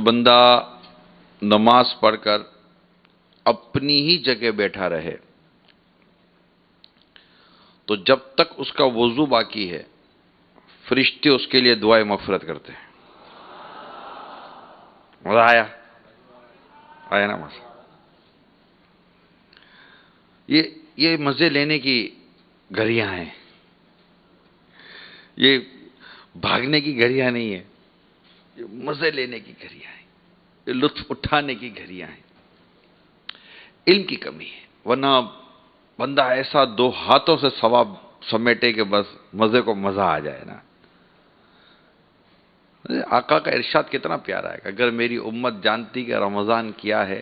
بندہ نماز پڑھ کر اپنی ہی جگہ بیٹھا رہے تو جب تک اس کا وضو باقی ہے فرشتے اس کے لیے دعائے مغفرت کرتے ہیں. مزہ آیا نا مزہ. یہ مزے لینے کی گھڑیاں ہیں، یہ بھاگنے کی گھڑیاں نہیں ہیں، یہ مزے لینے کی گھڑیاں ہیں، یہ لطف اٹھانے کی گھڑیاں ہیں. علم کی کمی ہے، ورنہ بندہ ایسا دو ہاتھوں سے ثواب سمیٹے کہ بس مزے کو مزہ آ جائے نا. آقا کا ارشاد کتنا پیارا ہے کہ اگر میری امت جانتی کہ رمضان کیا ہے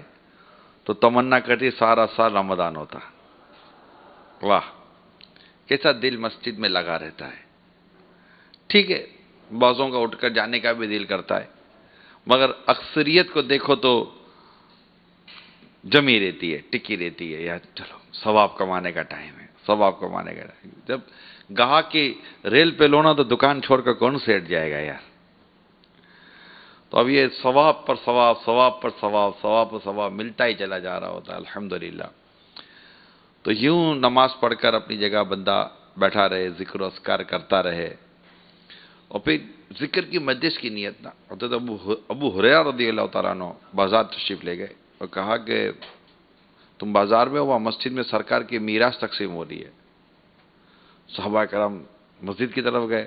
تو تمنا کرتی سارا سال رمضان ہوتا. واہ، کیسا دل مسجد میں لگا رہتا ہے. ٹھیک ہے، بعضوں کا اٹھ کر جانے کا بھی دل کرتا ہے، مگر اکثریت کو دیکھو تو جمی رہتی ہے، ٹکی رہتی ہے. یار چلو ثواب کمانے کا ٹائم ہے، ثواب کمانے کا ٹائم. جب گاہک کی ریل پہ لونا تو دکان چھوڑ کر کون سیٹ جائے گا یار. تو اب یہ ثواب پر ثواب، ثواب پر ثواب، ثواب پر ثواب ملتا ہی چلا جا رہا ہوتا ہے الحمدللہ. تو یوں نماز پڑھ کر اپنی جگہ بندہ بیٹھا رہے، ذکر و اذکار کرتا رہے، اور پھر ذکر کی مجلس کی نیت نہ. حضرت ابو ہریرہ رضی اللہ تعالیٰ عنہ بازار تشریف لے گئے اور کہا کہ تم بازار میں ہو، وہاں مسجد میں سرکار کی میراث تقسیم ہو رہی ہے. صحابہ کرام مسجد کی طرف گئے،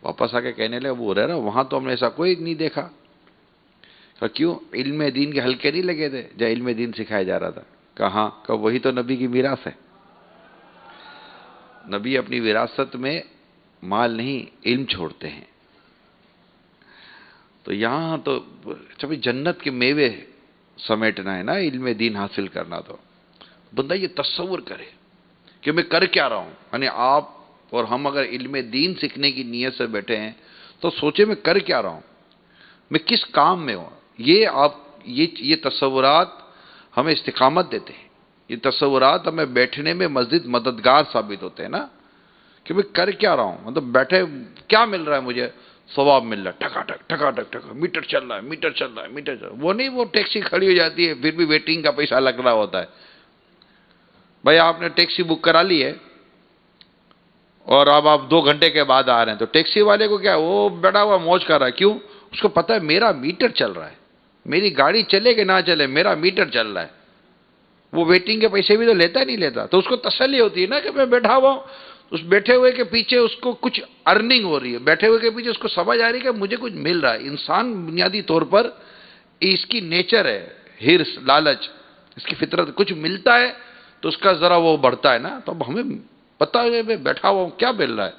واپس آ کے کہنے لگے ابو ہریرہ وہاں تو ہم نے ایسا کوئی نہیں دیکھا. کہا کیوں؟ علم دین کے حلقے نہیں لگے تھے جہاں علم دین سکھایا جا رہا تھا؟ کہاں؟ کہ وہی تو نبی کی میراث ہے. نبی اپنی وراثت میں مال نہیں علم چھوڑتے ہیں. تو یہاں تو جب جنت کے میوے سمیٹنا ہے نا، علم دین حاصل کرنا، تو بندہ یہ تصور کرے کہ میں کر کیا رہا ہوں. یعنی آپ اور ہم اگر علم دین سیکھنے کی نیت سے بیٹھے ہیں تو سوچے میں کر کیا رہا ہوں، میں کس کام میں ہوں. یہ تصورات ہمیں استقامت دیتے ہیں. یہ تصورات ہمیں بیٹھنے میں مزید مددگار ثابت ہوتے ہیں نا، کہ میں کر کیا رہا ہوں. مطلب بیٹھے کیا مل رہا ہے مجھے؟ ثواب مل رہا ہے، ٹکا ٹک ٹکا ٹک ٹکا، میٹر چل رہا ہے، میٹر چل رہا ہے، میٹر چل رہا ہے. وہ نہیں، وہ ٹیکسی کھڑی ہو جاتی ہے پھر بھی ویٹنگ کا پیسہ لگ رہا ہوتا ہے. بھائی آپ نے ٹیکسی بک کرا لی ہے اور اب آپ 2 گھنٹے کے بعد آ رہے ہیں، تو ٹیکسی والے کو کیا، وہ بیٹھا ہوا موج کر رہا ہے. کیوں؟ اس کو پتا ہے میرا میٹر چل رہا ہے، میری گاڑی چلے کہ نہ چلے میرا میٹر چل رہا ہے. وہ ویٹنگ کے پیسے بھی تو لیتا ہی نہیں لیتا. تو اس کو تسلی ہوتی ہے نا کہ میں بیٹھا ہوا ہوں، اس بیٹھے ہوئے کے پیچھے اس کو کچھ ارننگ ہو رہی ہے، بیٹھے ہوئے کے پیچھے اس کو سمجھ آ رہی ہے کہ مجھے کچھ مل رہا ہے. انسان بنیادی طور پر اس کی نیچر ہے ہرس، لالچ، اس کی فطرت. کچھ ملتا ہے تو اس کا ذرا وہ بڑھتا ہے نا. تو اب ہمیں پتا ہے میں بیٹھا ہوا ہوں، کیا مل رہا ہے؟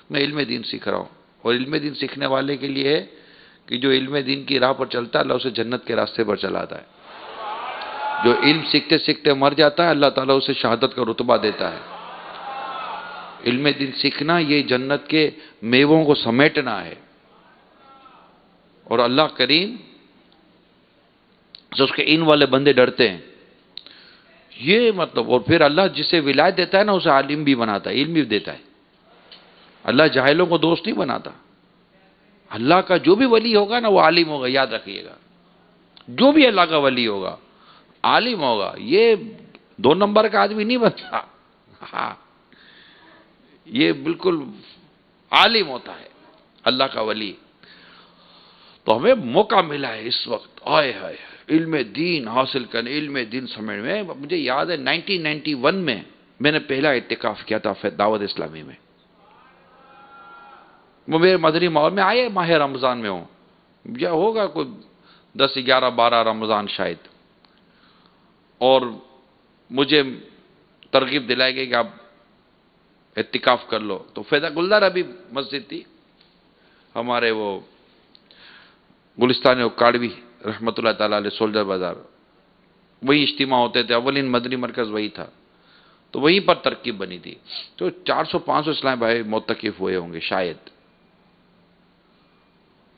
میں علم دین سیکھ رہا ہوں. اور علم دین سیکھنے والے کے لیے ہے کہ جو علم دین کی راہ پر چلتا ہے اللہ اسے جنت کے راستے پر چلاتا ہے. جو علم سیکھتے سیکھتے مر جاتا ہے اللہ تعالیٰ اسے شہادت کا رتبہ دیتا ہے. علم دین سیکھنا یہ جنت کے میووں کو سمیٹنا ہے. اور اللہ کریم سے اس کے ان والے بندے ڈرتے ہیں. یہ مطلب، اور پھر اللہ جسے ولایت دیتا ہے نا اسے عالم بھی بناتا ہے، علم بھی دیتا ہے. اللہ جاہلوں کو دوست نہیں بناتا. اللہ کا جو بھی ولی ہوگا نا وہ عالم ہوگا، یاد رکھیے گا. جو بھی اللہ کا ولی ہوگا عالم ہوگا. یہ 2 نمبر کا آدمی نہیں بنتا. ہاں، یہ بالکل عالم ہوتا ہے اللہ کا ولی. تو ہمیں موقع ملا ہے اس وقت، آئے ہائے علم دین حاصل کرنے، علم دین سمجھ میں. مجھے یاد ہے 1991 میں نے پہلا اعتکاف کیا تھا دعوت اسلامی میں. وہ میرے مدنی ماحول میں آئے ماہ رمضان میں ہوں، یا ہوگا کوئی 10 11 12 رمضان شاید. اور مجھے ترغیب دلائی گئی کہ آپ اعتکاف کر لو. تو فیضا گلدار ابھی مسجد تھی ہمارے، وہ گلستان اکاڑوی رحمۃ اللہ تعالیٰ علیہ، سولجر بازار، وہی اجتماع ہوتے تھے. اولین مدنی مرکز وہی تھا، تو وہیں پر ترکیب بنی تھی. تو 400 500 اسلام بھائی معتکف ہوئے ہوں گے شاید.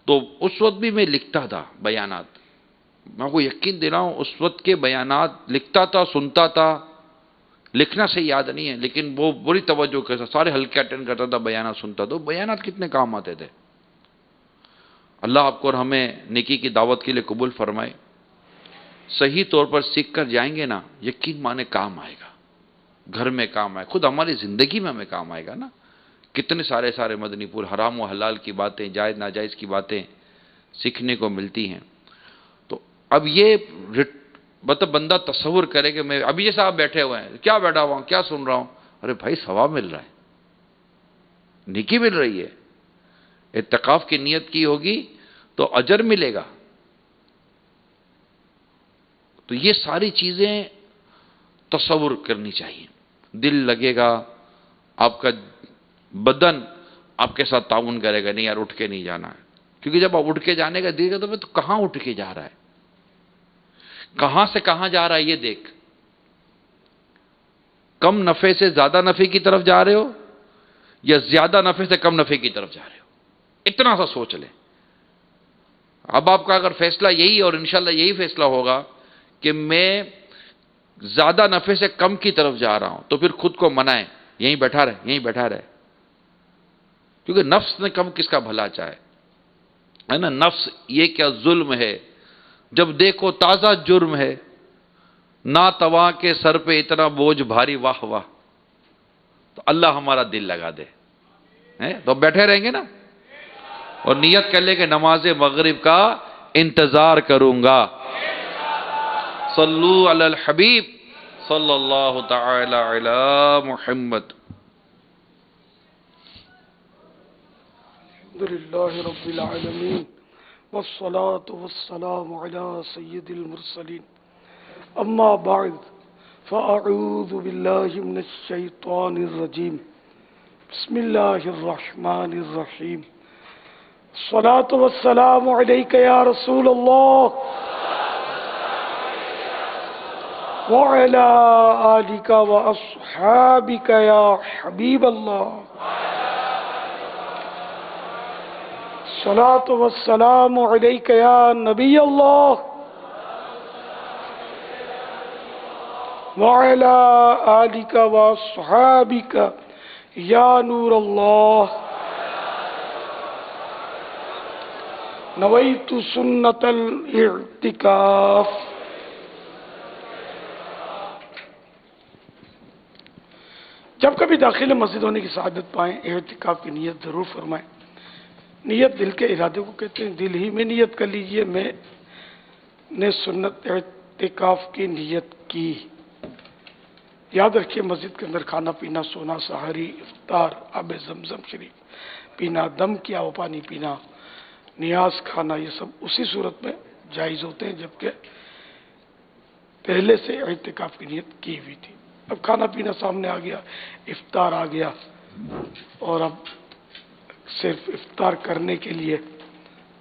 تو اس وقت بھی میں لکھتا تھا بیانات. میں کو یقین دلاؤں اس وقت کے بیانات لکھتا تھا، سنتا تھا. لکھنا سے یاد نہیں ہے لیکن وہ بڑی توجہ کے ساتھ سارے حلقے اٹینڈ کرتا تھا، بیانات سنتا تھا. بیانات کتنے کام آتے تھے. اللہ آپ کو اور ہمیں نیکی کی دعوت کے لیے قبول فرمائے. صحیح طور پر سیکھ کر جائیں گے نا، یقین مانے کام آئے گا، گھر میں کام آئے، خود ہماری زندگی میں ہمیں کام آئے گا نا. کتنے سارے مدنی پور حرام و حلال کی باتیں، جائز ناجائز کی باتیں سیکھنے کو ملتی ہیں. تو اب یہ مطلب بندہ تصور کرے کہ میں ابھی جیسا آپ بیٹھے ہوئے ہیں، کیا بیٹھا ہوا ہوں، کیا سن رہا ہوں، ارے بھائی ثواب مل رہا ہے، نیکی مل رہی ہے. اعتکاف کی نیت کی ہوگی تو اجر ملے گا. تو یہ ساری چیزیں تصور کرنی چاہیے. دل لگے گا، آپ کا بدن آپ کے ساتھ تعاون کرے گا، نہیں یار اٹھ کے نہیں جانا ہے. کیونکہ جب آپ اٹھ کے جانے کا دل کرے تو کہاں اٹھ کے جا رہا ہے، کہاں سے کہاں جا رہا ہے یہ دیکھ. کم نفع سے زیادہ نفع کی طرف جا رہے ہو یا زیادہ نفع سے کم نفع کی طرف جا رہے ہو، اتنا سا سوچ لیں. اب آپ کا اگر فیصلہ یہی اور انشاءاللہ یہی فیصلہ ہوگا کہ میں زیادہ نفع سے کم کی طرف جا رہا ہوں، تو پھر خود کو منائیں، یہیں بیٹھا رہے، یہیں بیٹھا رہے. کیونکہ نفس نے کم کس کا بھلا چاہے، ہے نا. نفس یہ کیا ظلم ہے، جب دیکھو تازہ جرم ہے، ناتواں کے سر پہ اتنا بوجھ بھاری، واہ واہ. تو اللہ ہمارا دل لگا دے. تو بیٹھے رہیں گے نا، اور نیت کر لے کہ نماز مغرب کا انتظار کروں گا. صلو علی الحبیب صلی اللہ تعالی علی محمد. الحمدللہ رب العالمین والصلاة والسلام علی سید المرسلین. اما بعد فاعوذ باللہ من الشیطان الرجیم. بسم اللہ الرحمن الرحیم. الصلاة والسلام علیک یا رسول اللہ وعلی آلک واصحابک یا حبیب اللہ. الصلاة والسلام علیک یا نبی اللہ وعلی آلک واصحابک یا نور اللہ. نویت سنت الاعتکاف. جب کبھی داخل مسجد ہونے کی سعادت پائیں، اعتکاف کی نیت ضرور فرمائیں. نیت دل کے ارادے کو کہتے ہیں. دل ہی میں نیت کر لیجئے میں نے سنت اعتکاف کی نیت کی. یاد رکھیے مسجد کے اندر کھانا پینا، سونا، سحری، افطار، آب زمزم شریف پینا، دم کیا ہوا پانی پینا، نیاز کھانا، یہ سب اسی صورت میں جائز ہوتے ہیں جبکہ پہلے سے اعتکاف کی نیت کی ہوئی تھی. اب کھانا پینا سامنے آ گیا، افطار آ گیا، اور اب صرف افطار کرنے کے لیے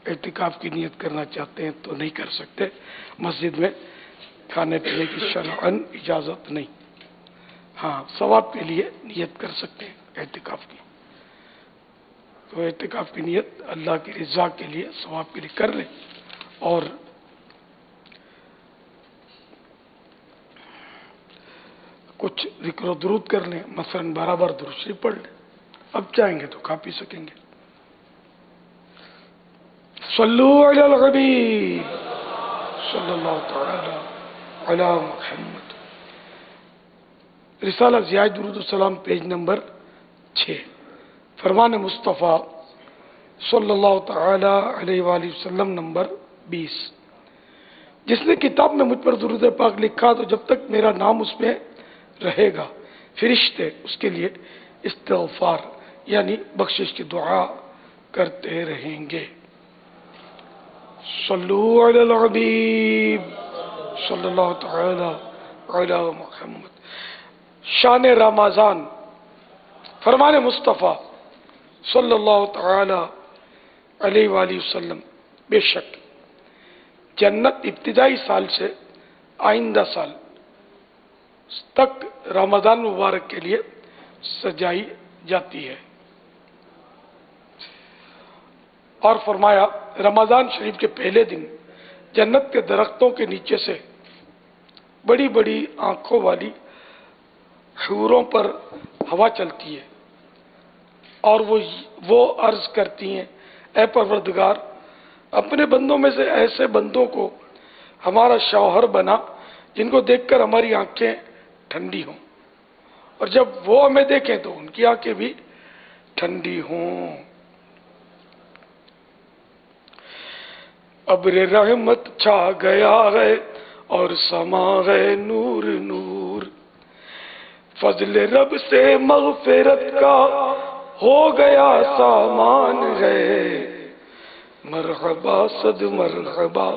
اعتکاف کی نیت کرنا چاہتے ہیں تو نہیں کر سکتے. مسجد میں کھانے پینے کی شرعاً اجازت نہیں. ہاں ثواب کے لیے نیت کر سکتے ہیں اعتکاف کی. تو اعتکاف کی نیت اللہ کی رضا کے لیے، ثواب کے لیے کر لیں. اور کچھ ذکر و درود کر لیں، مثلا 12 بار درود شریف پڑھ لیں. اب چاہیں گے تو کھا پی سکیں گے. صلو علی الحبیب صلی اللہ تعالی علی محمد. رسالہ ضیاء درود السلام پیج نمبر 6. فرمان مصطفیٰ صلی اللہ تعالی علیہ وآلہ وسلم نمبر 20. جس نے کتاب میں مجھ پر درود پاک لکھا تو جب تک میرا نام اس میں رہے گا فرشتے اس کے لیے استغفار یعنی بخشش کی دعا کرتے رہیں گے. صلو علی الحبیب صلی اللہ تعالی علی محمد. شان رمضان. فرمان مصطفیٰ صلی اللہ تعالی علیہ وآلہ وسلم. بے شک جنت ابتدائی سال سے آئندہ سال تک رمضان مبارک کے لیے سجائی جاتی ہے. اور فرمایا رمضان شریف کے پہلے دن جنت کے درختوں کے نیچے سے بڑی بڑی آنکھوں والی حوروں پر ہوا چلتی ہے اور وہ عرض کرتی ہیں اے پروردگار اپنے بندوں میں سے ایسے بندوں کو ہمارا شوہر بنا جن کو دیکھ کر ہماری آنکھیں ٹھنڈی ہوں، اور جب وہ ہمیں دیکھیں تو ان کی آنکھیں بھی ٹھنڈی ہوں۔ ابر رحمت چھا گیا ہے اور سما ہے نور نور، فضل رب سے مغفرت کا ہو گیا سامان ہے، مرحبا صد مرحبا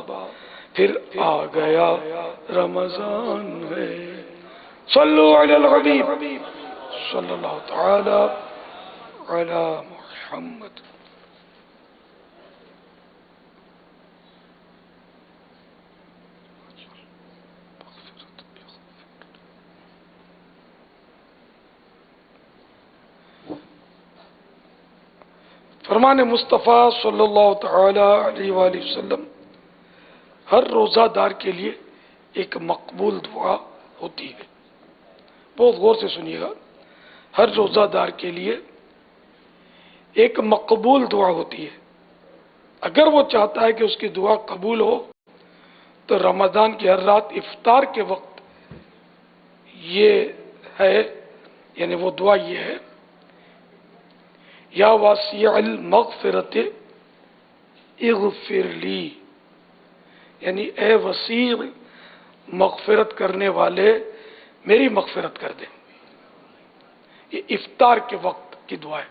پھر آ گیا رمضان ہے۔ صلو علی الحبیب صلی اللہ تعالی علی محمد۔ فرمان مصطفیٰ صلی اللہ تعالی علیہ وآلہ وسلم، ہر روزہ دار کے لیے ایک مقبول دعا ہوتی ہے۔ بہت غور سے سنیے گا، ہر روزہ دار کے لیے ایک مقبول دعا ہوتی ہے۔ اگر وہ چاہتا ہے کہ اس کی دعا قبول ہو تو رمضان کی ہر رات افطار کے وقت یہ ہے، یعنی وہ دعا یہ ہے، یا واسع المغفرت اغفر لی، یعنی اے وسیع مغفرت کرنے والے میری مغفرت کر دے۔ یہ افطار کے وقت کی دعا ہے۔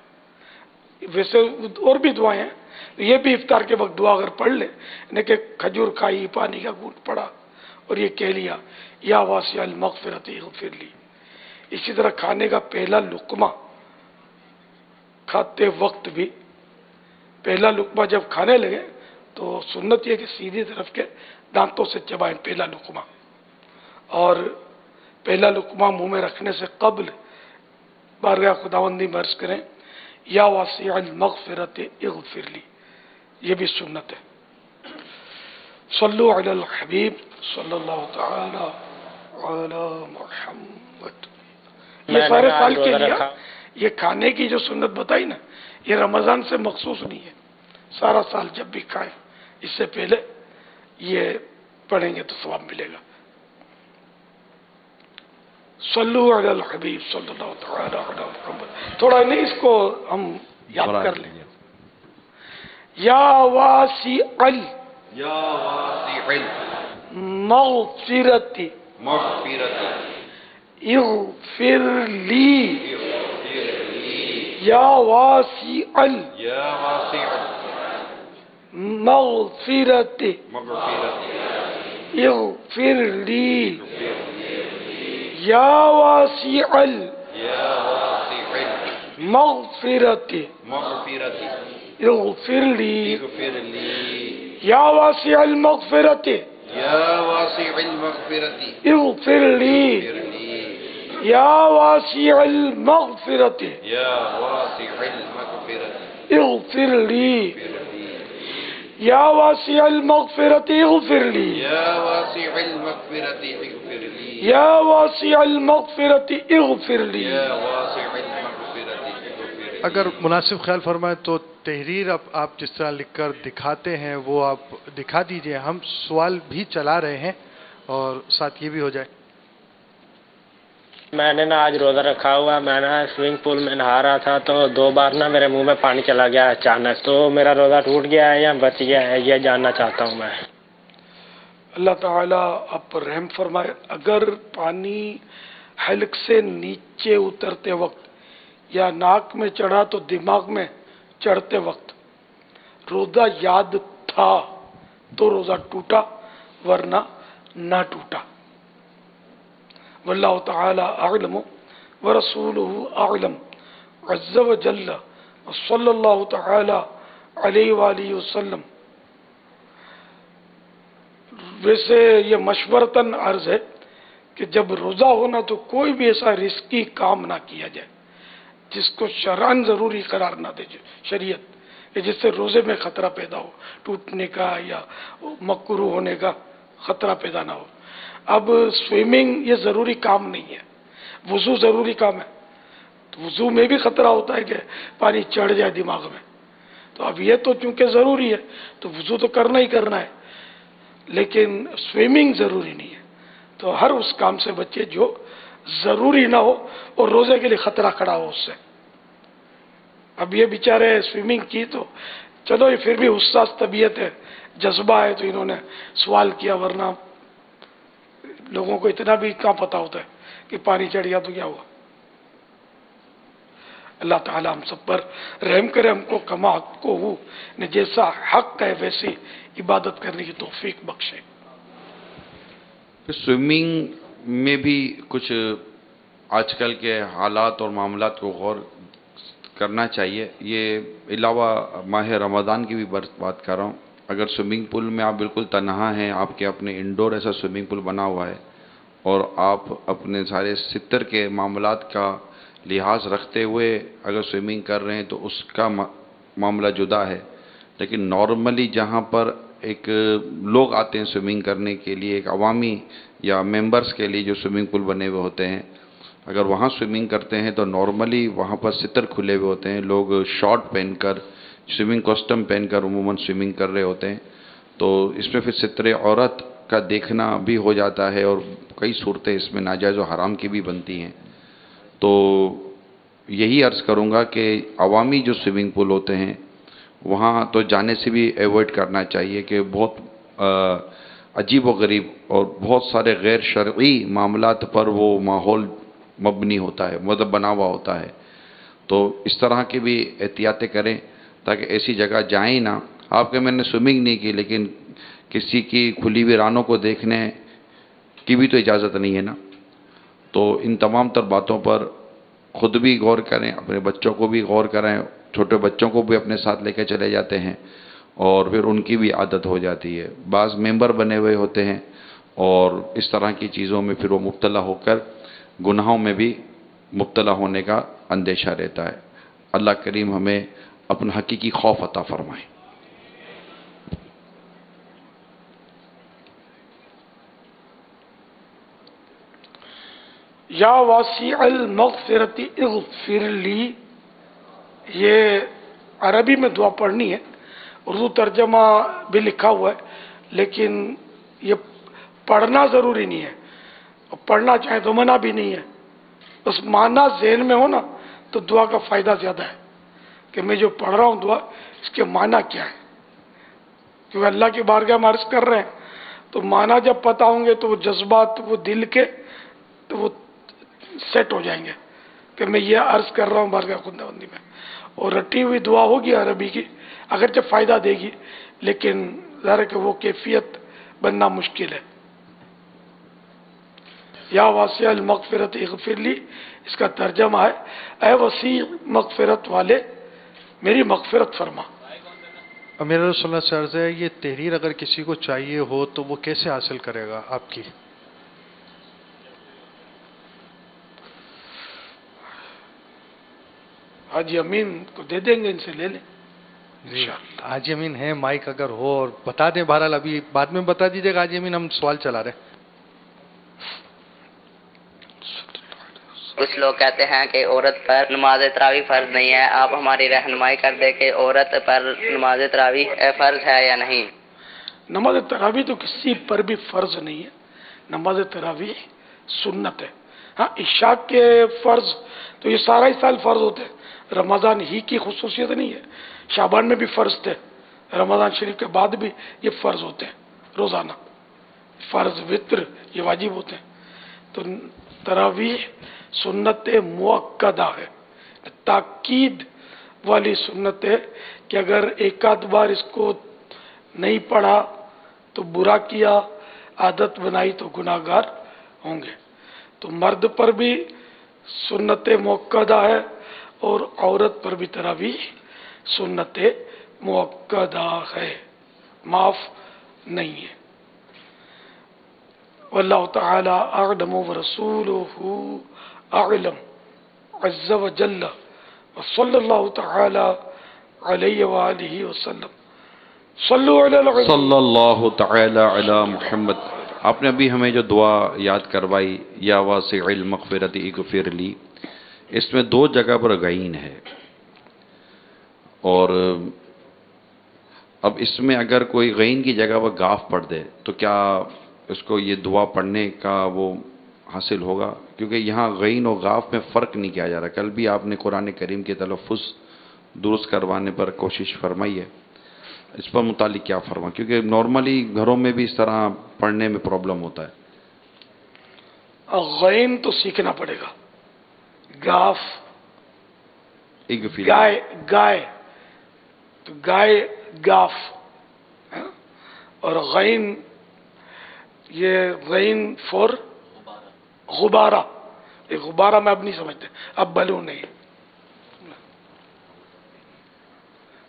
ویسے اور بھی دعائیں ہیں، یہ بھی افطار کے وقت دعا اگر پڑھ لے، یعنی کہ کھجور کھائی، پانی کا گھونٹ پڑا اور یہ کہہ لیا یا واسع المغفرت اغفر لی۔ اسی طرح کھانے کا پہلا لقمہ کھاتے وقت بھی، پہلا لقمہ جب کھانے لگے تو سنت یہ کہ سیدھی طرف کے دانتوں سے چبائیں پہلا لقمہ، اور پہلا لقمہ منہ میں رکھنے سے قبل بارگاہ خداوندی میں عرض کریں یا واسع المغفرت اغفر لی، یہ بھی سنت ہے۔ صلو علی الحبیب صلی اللہ تعالی علی محمد۔ یہ سارے سال کے لیے یہ کھانے کی جو سنت بتائی نا، یہ رمضان سے مخصوص نہیں ہے، سارا سال جب بھی کھائیں اس سے پہلے یہ پڑھیں گے تو ثواب ملے گا۔ صلو علی الحبیب صلی اللہ تعالی علی محمد۔ تھوڑا نہیں اس کو ہم یاد کر لیں۔ یا واسع یا واسع المغفرت مغفرت اغفر لی، یا واسع یا واسع المغفرت مغفرت اغفر لی، یا واسع یا واسع المغفرت مغفرت اغفر لی، اغفر لی، یا واسع المغفرت یا واسع المغفرت اغفر لی، اغفر لی، یا واسع المغفرت یا واسع المغفرت اغفر لی، اغفر لی، یا واسع المغفرت اغفر لی، یا واسع المغفرت اغفر لی، یا واسع المغفرت اغفر لی۔ یا واسع المغفرت اغفر لی۔ اگر مناسب خیال فرمائے تو تحریر اب آپ جس طرح لکھ کر دکھاتے ہیں وہ آپ دکھا دیجئے، ہم سوال بھی چلا رہے ہیں اور ساتھ یہ بھی ہو جائے۔ میں نے نا آج روزہ رکھا ہوا، میں نا سوئمنگ پول میں نہا رہا تھا تو 2 بار نا میرے منہ میں پانی چلا گیا اچانک، تو میرا روزہ ٹوٹ گیا ہے یا بچ گیا ہے، یہ جاننا چاہتا ہوں میں۔ اللہ تعالیٰ آپ پر رحم فرمائے۔ اگر پانی حلق سے نیچے اترتے وقت یا ناک میں چڑھا تو دماغ میں چڑھتے وقت روزہ یاد تھا تو روزہ ٹوٹا، ورنہ نہ ٹوٹا۔ واللہ تعالی اعلم ورسولہ اعلم عز وجل صلی اللہ تعالی علیہ وآلہ وسلم۔ ویسے یہ مشورتاً عرض ہے کہ جب روزہ ہونا تو کوئی بھی ایسا رسکی کام نہ کیا جائے جس کو شرعاً ضروری قرار نہ دے شریعت، کہ جس سے روزے میں خطرہ پیدا ہو، ٹوٹنے کا یا مکروہ ہونے کا خطرہ پیدا نہ ہو۔ اب سوئمنگ یہ ضروری کام نہیں ہے، وضو ضروری کام ہے، تو وضو میں بھی خطرہ ہوتا ہے کہ پانی چڑھ جائے دماغ میں، تو تو اب یہ تو چونکہ ضروری ہے تو وضو تو کرنا ہی کرنا ہے، لیکن سوئمنگ ضروری نہیں ہے. تو ہر اس کام سے بچے جو ضروری نہ ہو اور روزے کے لیے خطرہ کھڑا ہو اس سے. اب یہ بیچارے سوئمنگ کی تو چلو یہ پھر بھی حساس طبیعت ہے، جذبہ ہے، تو انہوں نے سوال کیا، ورنہ لوگوں کو اتنا بھی کہاں پتہ ہوتا ہے کہ پانی چڑھ گیا تو کیا ہوا. اللہ تعالی ہم سب پر رحم کرے، ہم کو کما حق کو ہو نے جیسا حق ہے ویسی عبادت کرنے کی توفیق بخشے. سوئمنگ میں بھی کچھ آج کل کے حالات اور معاملات کو غور کرنا چاہیے. یہ علاوہ ماہ رمضان کی بھی بات کر رہا ہوں. اگر سوئمنگ پول میں آپ بالکل تنہا ہیں، آپ کے اپنے انڈور ایسا سوئمنگ پول بنا ہوا ہے اور آپ اپنے سارے ستر کے معاملات کا لحاظ رکھتے ہوئے اگر سوئمنگ کر رہے ہیں تو اس کا معاملہ جدا ہے. لیکن نارملی جہاں پر ایک لوگ آتے ہیں سوئمنگ کرنے کے لیے، ایک عوامی یا ممبرز کے لیے جو سوئمنگ پول بنے ہوئے ہوتے ہیں، اگر وہاں سوئمنگ کرتے ہیں تو نارملی وہاں پر ستر کھلے ہوئے ہوتے ہیں، لوگ شارٹ پہن کر سوئمنگ کاسٹم پہن کر عموماً سوئمنگ کر رہے ہوتے ہیں. تو اس میں پھر ستر عورت کا دیکھنا بھی ہو جاتا ہے اور کئی صورتیں اس میں ناجائز و حرام کی بھی بنتی ہیں. تو یہی عرض کروں گا کہ عوامی جو سوئمنگ پول ہوتے ہیں وہاں تو جانے سے بھی ایوائڈ کرنا چاہیے کہ بہت عجیب و غریب اور بہت سارے غیر شرعی معاملات پر وہ ماحول مبنی ہوتا ہے، مطلب بنا ہوا ہوتا ہے. تو اس طرح کی بھی احتیاطیں کریں تاکہ ایسی جگہ جائیں نہ. آپ کہ میں نے سوئمنگ نہیں کی لیکن کسی کی کھلی ہوئی رانوں کو دیکھنے کی بھی تو اجازت نہیں ہے نا. تو ان تمام تر باتوں پر خود بھی غور کریں، اپنے بچوں کو بھی غور کریں. چھوٹے بچوں کو بھی اپنے ساتھ لے کے چلے جاتے ہیں اور پھر ان کی بھی عادت ہو جاتی ہے. بعض ممبر بنے ہوئے ہوتے ہیں اور اس طرح کی چیزوں میں پھر وہ مبتلا ہو کر گناہوں میں بھی مبتلا ہونے کا اندیشہ رہتا ہے. اللہ کریم ہمیں اپنا حقیقی خوف عطا فرمائے. یا واسع المغفرت اغفر لی، یہ عربی میں دعا پڑھنی ہے، اردو ترجمہ بھی لکھا ہوا ہے لیکن یہ پڑھنا ضروری نہیں ہے، اور پڑھنا چاہے تو منع بھی نہیں ہے. بس معنی ذہن میں ہو نا تو دعا کا فائدہ زیادہ ہے کہ میں جو پڑھ رہا ہوں دعا اس کے معنی کیا ہے. کیونکہ اللہ کی بارگاہ میں عرض کر رہے ہیں تو معنی جب پتہ ہوں گے تو وہ جذبات وہ دل کے تو وہ سیٹ ہو جائیں گے کہ میں یہ عرض کر رہا ہوں بارگاہ خداوندی میں. اور رٹی ہوئی دعا ہوگی عربی کی، اگرچہ فائدہ دے گی لیکن ظاہر ہے کہ وہ کیفیت بننا مشکل ہے. یا واسع المغفرت اغفر لی، اس کا ترجمہ ہے اے وسیع مغفرت والے میری مغفرت فرما. امیر رسول اللہ سے عرض ہے، یہ تحریر اگر کسی کو چاہیے ہو تو وہ کیسے حاصل کرے گا آپ کی؟ حاجی امین کو دے دیں گے، ان سے لے لیں. حاجی امین ہے، مائک اگر ہو اور بتا دیں، بہرحال ابھی بعد میں بتا دیجیے گا. حاجی امین ہم سوال چلا رہے ہیں. کچھ لوگ کہتے ہیں کہ عورت پر نماز تراویح فرض نہیں ہے، آپ ہماری رہنمائی کر دیں کہ عورت پر نماز تراویح فرض ہے یا نہیں. نماز تراویح تو کسی پر بھی فرض نہیں ہے، نماز تراویح سنت ہے. ہاں عشاء کے فرض تو یہ سارا ہی سال فرض ہوتے ہیں، رمضان ہی کی خصوصیت نہیں ہے. شعبان میں بھی فرض تھے، رمضان شریف کے بعد بھی یہ فرض ہوتے ہیں. روزانہ فرض وطر یہ واجب ہوتے ہیں. تو تراویح سنت مؤکدہ ہے، تاکید والی سنت ہے کہ اگر ایک آدھ بار اس کو نہیں پڑھا تو برا کیا، عادت بنائی تو گناہگار ہوں گے. تو مرد پر بھی سنت مؤکدہ ہے اور عورت پر بھی تراویح سنت مؤکدہ ہے، معاف نہیں ہے. واللہ تعالی اعلم ورسولہ اعلم عز وجل وصلی اللہ تعالی علیہ وآلہ وسلم. صلو علی العظیم. صلی اللہ تعالی علی محمد. آپ نے ابھی ہمیں جو دعا یاد کروائی یا واسع المغفرت اغفر لی، اس میں دو جگہ پر غین ہے اور اب اس میں اگر کوئی غین کی جگہ پر گاف پڑھ دے تو کیا اس کو یہ دعا پڑھنے کا وہ حاصل ہوگا؟ کیونکہ یہاں غین و غاف میں فرق نہیں کیا جا رہا. کل بھی آپ نے قرآن کریم کے تلفظ درست کروانے پر کوشش فرمائی ہے، اس پر متعلق کیا فرما؟ کیونکہ نارملی گھروں میں بھی اس طرح پڑھنے میں پرابلم ہوتا ہے. غین تو سیکھنا پڑے گا. گاف اغفر گائے، گائے تو گائے گاف، اور غین، یہ غین فور غبارہ. یہ غبارہ میں اب نہیں سمجھتے، اب بلو نہیں.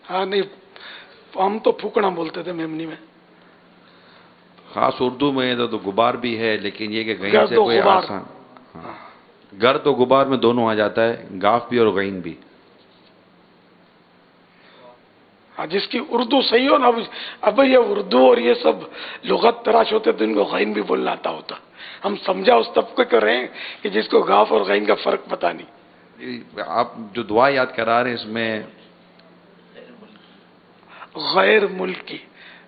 ہاں نہیں، ہم تو پھوکنا بولتے تھے میمنی میں. خاص اردو میں تو غبار بھی ہے، لیکن یہ کہ غین گرد سے و کوئی غبار. آسان. ہاں. گرد و غبار میں دونوں آ جاتا ہے، گاف بھی اور غین بھی. ہاں، جس کی اردو صحیح ہو نا. اب یہ اردو اور یہ سب لغت تراش ہوتے تو ان کو غین بھی بولنا آتا ہوتا. ہم سمجھا اس طبقے کو رہے ہیں کہ جس کو گاف اور غین کا فرق پتہ نہیں. آپ جو دعا یاد کرا رہے ہیں اس میں غیر ملکی،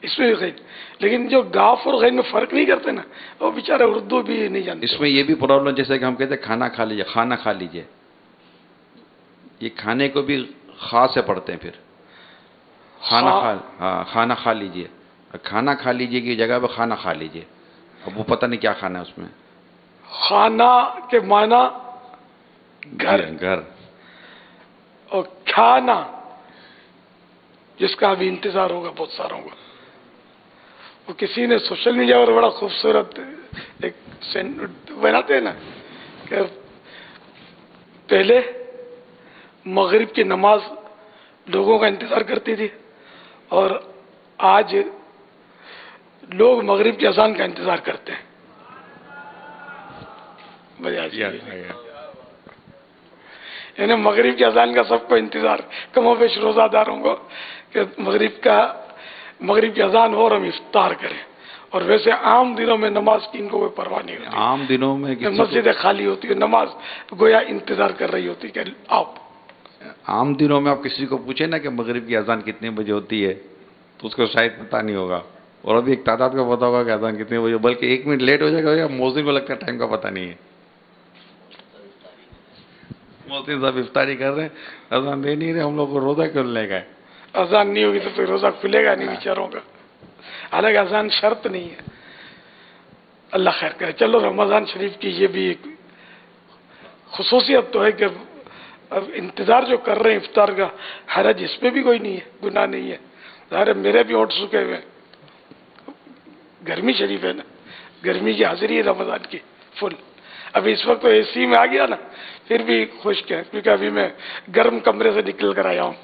اس میں بھی غین، لیکن جو گاف اور غین میں فرق نہیں کرتے نا، وہ بیچارے اردو بھی نہیں جانتے. اس میں یہ بھی پرابلم، جیسے کہ ہم کہتے ہیں کھانا کھا لیجئے، کھانا کھا لیجئے، یہ کھانے کو بھی خا سے پڑھتے ہیں. پھر کھانا کھا، ہاں کھانا کھا لیجئے، کھانا کھا لیجئے کی جگہ پہ کھانا کھا لیجئے. اب وہ پتہ نہیں کیا کھانا ہے اس میں. خانہ کے معنی گھر، گھر، اور کھانا جس کا ابھی انتظار ہوگا بہت ساروں کو. وہ کسی نے سوشل میڈیا پر بڑا خوبصورت ایک بناتے ہیں نا کہ پہلے مغرب کی نماز لوگوں کا انتظار کرتی تھی، اور آج لوگ مغرب کی اذان کا انتظار کرتے ہیں. یعنی مغرب کی اذان کا سب کو انتظار، کم و بیش روزہ داروں کو، کہ مغرب کی اذان ہو اور ہم افطار کریں. اور ویسے عام دنوں میں نماز کی ان کو کوئی پرواہ نہیں ہوتی. عام دنوں میں مسجدیں خالی ہوتی ہے، نماز گویا انتظار کر رہی ہوتی کہ آپ. عام دنوں میں آپ کسی کو پوچھیں نا کہ مغرب کی اذان کتنے بجے ہوتی ہے تو اس کو شاید پتہ نہیں ہوگا. اور ابھی ایک تعداد کا پتہ ہوگا کہ اذان کتنے بجے، بلکہ 1 منٹ لیٹ ہو جائے گا، مؤذن کو لگتا ہے ٹائم کا پتہ نہیں ہے. مؤذن صاحب افطاری کر رہے ہیں، اذان دے نہیں رہے، ہم لوگ کو روزہ کھولنے کا ہے. اذان نہیں ہوگی تو پھر روزہ کھلے گا نہیں بیچاروں کا. حالانکہ اذان شرط نہیں ہے. اللہ خیر کرے. چلو، رمضان شریف کی یہ بھی ایک خصوصیت تو ہے کہ اب انتظار جو کر رہے ہیں افطار کا، حرج اس پہ بھی کوئی نہیں ہے، گناہ نہیں ہے. ظاہر ہے میرے بھی ہونٹ سوکھے ہوئے ہیں. گرمی شریف ہے نا، گرمی کی حاضری ہے رمضان کی فل. ابھی اس وقت تو اے سی میں آ گیا نا، پھر بھی خشک ہے، کیونکہ ابھی میں گرم کمرے سے نکل کر آیا ہوں.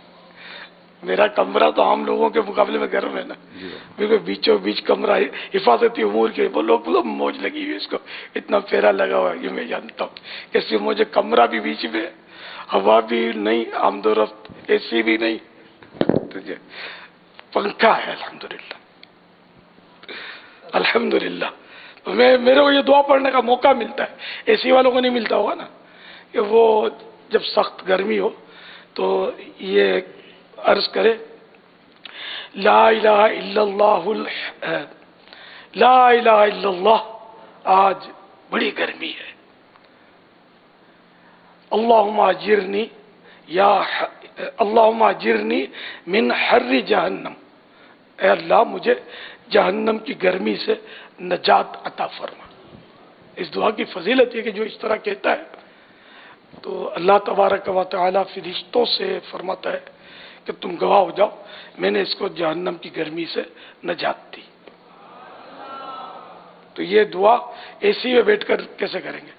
میرا کمرہ تو عام لوگوں کے مقابلے میں گرم ہے نا، کیونکہ بیچوں بیچ کمرہ حفاظتی امور کے، وہ لوگ موج لگی ہوئی اس کو، اتنا پھیرا لگا ہوا ہے. یہ میں جانتا ہوں کہ مجھے کمرہ بھی بیچ میں، ہوا بھی نہیں، آمد و رفت، اے سی بھی نہیں، پنکھا ہے. الحمدللہ الحمدللہ. میرے کو یہ دعا پڑھنے کا موقع ملتا ہے، اے سی والوں کو نہیں ملتا ہوگا نا، کہ وہ جب سخت گرمی ہو تو یہ عرض کرے لا الہ الا اللہ، لا الہ الا اللہ، آج بڑی گرمی ہے. اللہم اجرنی اللہم اجرنی من حر جہنم، اے اللہ مجھے جہنم کی گرمی سے نجات عطا فرما. اس دعا کی فضیلت ہے کہ جو اس طرح کہتا ہے تو اللہ تبارک و تعالی فرشتوں سے فرماتا ہے کہ تم گواہ ہو جاؤ، میں نے اس کو جہنم کی گرمی سے نجات دی. تو یہ دعا اے سی میں بیٹھ کر کیسے کریں گے؟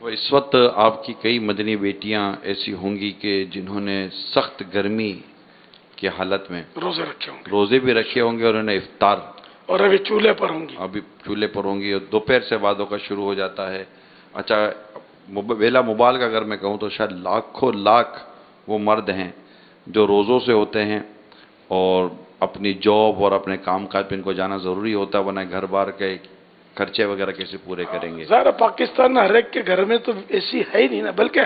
وہ اس وقت آپ کی کئی مدنی بیٹیاں ایسی ہوں گی کہ جنہوں نے سخت گرمی کی حالت میں روزے رکھے ہوں گے، روزے بھی رکھے ہوں گے، اور انہیں افطار اور ابھی چولہے پر ہوں گی. ابھی چولہے پر ہوں گی، اور دوپہر سے بعدوں کا شروع ہو جاتا ہے. اچھا، بلا مبالغہ اگر میں کہوں تو شاید لاکھوں لاکھ وہ مرد ہیں جو روزوں سے ہوتے ہیں، اور اپنی جاب اور اپنے کام کاج پہ ان کو جانا ضروری ہوتا ہے، ورنہ گھر بار کے خرچے وغیرہ کیسے پورے کریں گے. ظاہر پاکستان میں ہر ایک کے گھر میں تو اے سی ہے ہی نہیں نا، بلکہ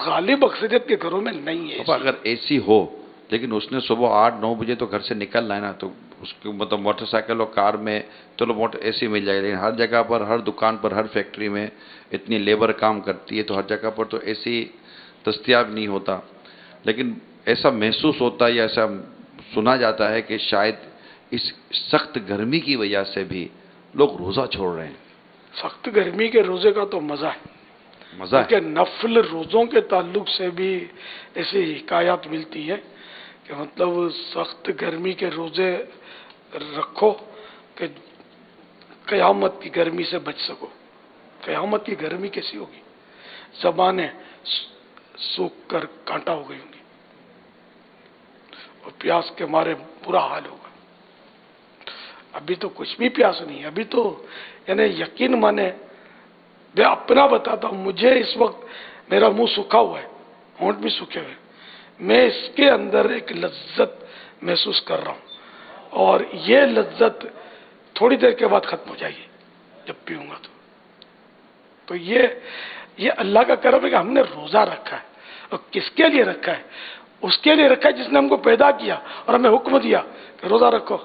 غالب اکثریت کے گھروں میں نہیں ہے. اگر اے سی ہو لیکن اس نے صبح 8-9 بجے تو گھر سے نکلنا ہے نا، تو اس کو مطلب موٹر سائیکل اور کار میں چلو موٹر اے سی مل جائے گا، لیکن ہر جگہ پر، ہر دکان پر، ہر فیکٹری میں اتنی لیبر کام کرتی ہے، تو ہر جگہ پر تو اے سی دستیاب نہیں ہوتا. لیکن ایسا محسوس ہوتا ہے یا ایسا سنا جاتا ہے کہ شاید اس سخت گرمی کی وجہ سے بھی لوگ روزہ چھوڑ رہے ہیں. سخت گرمی کے روزے کا تو مزہ ہے، مزہ ہے. کہ نفل روزوں کے تعلق سے بھی ایسی حکایات ملتی ہے کہ مطلب سخت گرمی کے روزے رکھو کہ قیامت کی گرمی سے بچ سکو. قیامت کی گرمی کیسی ہوگی؟ زبانیں سوکھ کر کانٹا ہو گئی ہوں گی اور پیاس کے مارے برا حال ہوگا. ابھی تو کچھ بھی پیاس نہیں ہے، ابھی تو یعنی یقین مانے، میں اپنا بتاتا ہوں، مجھے اس وقت میرا منہ سوکھا ہوا ہے، ہونٹ بھی سوکھے ہوئے، میں اس کے اندر ایک لذت محسوس کر رہا ہوں، اور یہ لذت تھوڑی دیر کے بعد ختم ہو جائے گی جب پیوں گا تو یہ اللہ کا کرم ہے کہ ہم نے روزہ رکھا ہے. اور کس کے لیے رکھا ہے؟ اس کے لیے رکھا ہے جس نے ہم کو پیدا کیا اور ہمیں حکم دیا کہ روزہ رکھو.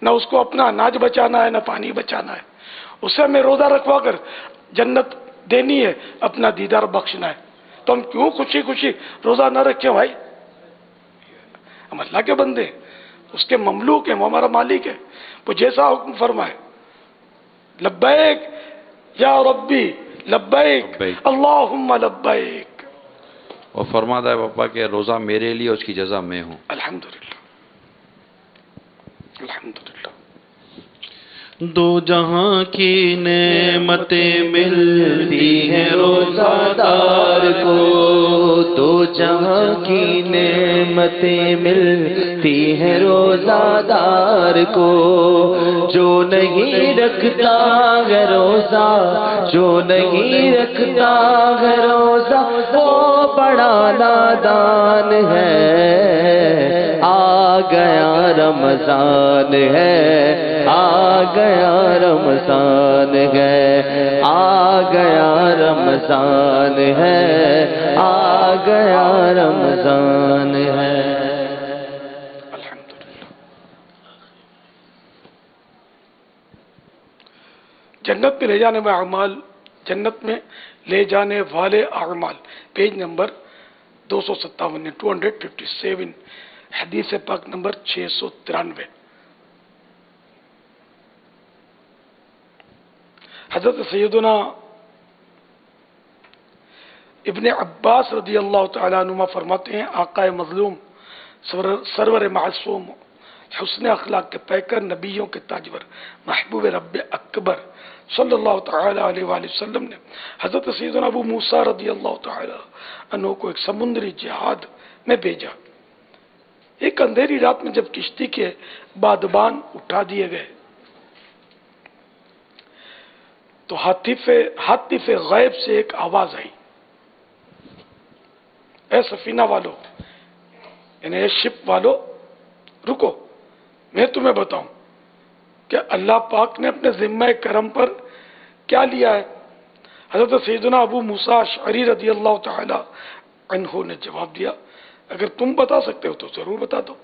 نہ اس کو اپنا اناج بچانا ہے، نہ پانی بچانا ہے، اسے ہمیں روزہ رکھوا کر جنت دینی ہے، اپنا دیدار بخشنا ہے. تو ہم کیوں خوشی خوشی روزہ نہ رکھیں بھائی؟ ہم اللہ کے بندے، اس کے مملوک ہیں، وہ ہمارا مالک ہے، وہ جیسا حکم فرمائے. لبیک یا ربی لبیک لبیک. اللہم لبیک. اور فرماتا ہے پاپا کہ روزہ میرے لیے، اس کی جزا میں ہوں. الحمدللہ الحمدللہ. دو جہاں کی نعمتیں ملتی ہیں روزہ دار کو، دو جہاں کی نعمتیں ملتی ہیں روزہ دار کو. جو نہیں رکھتا ہے روزہ، جو نہیں رکھتا ہے روزہ، وہ بڑا نادان ہے. آ گیا رمضان ہے، آ گیا رمضان ہے، آ گیا رمضان ہے، آ گیا رمضان ہے. الحمدللہ. جنت میں لے جانے والے اعمال، جنت میں لے جانے والے اعمال، پیج نمبر 257 257، حدیث پاک نمبر 693. حضرت سیدنا ابن عباس رضی اللہ تعالیٰ عنہ فرماتے ہیں، آقا مظلوم، سرور معصوم، حسن اخلاق کے پیکر، نبیوں کے تاجور، محبوب رب اکبر صلی اللہ تعالیٰ علیہ وآلہ وسلم نے حضرت سیدنا ابو موسیٰ رضی اللہ تعالیٰ عنہ کو ایک سمندری جہاد میں بھیجا. ایک اندھیری رات میں جب کشتی کے بادبان اٹھا دیے گئے تو حاطف غیب سے ایک آواز آئی، اے سفینہ والو، یعنی اے شپ والو، رکو، میں تمہیں بتاؤں کہ اللہ پاک نے اپنے ذمہ کرم پر کیا لیا ہے. حضرت سیدنا ابو موسیٰ اشعری رضی اللہ تعالی عنہ نے جواب دیا، اگر تم بتا سکتے ہو تو ضرور بتا دو.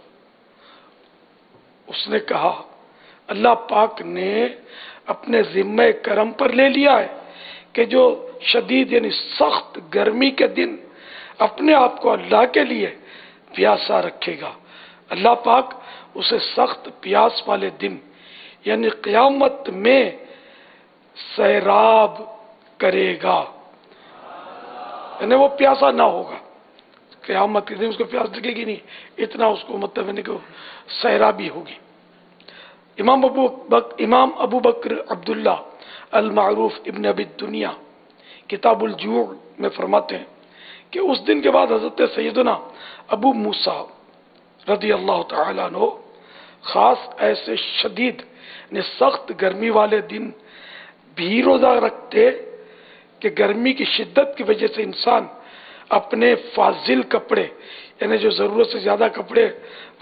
اس نے کہا، اللہ پاک نے اپنے ذمہ کرم پر لے لیا ہے کہ جو شدید یعنی سخت گرمی کے دن اپنے آپ کو اللہ کے لیے پیاسا رکھے گا، اللہ پاک اسے سخت پیاس والے دن یعنی قیامت میں سیراب کرے گا، یعنی وہ پیاسا نہ ہوگا. قیامت کے دن اس کو پیاس لگے گی نہیں، اتنا اس کو مطلب یعنی کہ سیرابی ہوگی. امام ابو بکر عبداللہ المعروف ابن ابی الدنیا کتاب الجوع میں فرماتے ہیں کہ اس دن کے بعد حضرت سیدنا ابو موسیٰ رضی اللہ تعالیٰ عنہ خاص ایسے شدید یعنی سخت گرمی والے دن بھی روزہ رکھتے کہ گرمی کی شدت کی وجہ سے انسان اپنے فاضل کپڑے یعنی جو ضرورت سے زیادہ کپڑے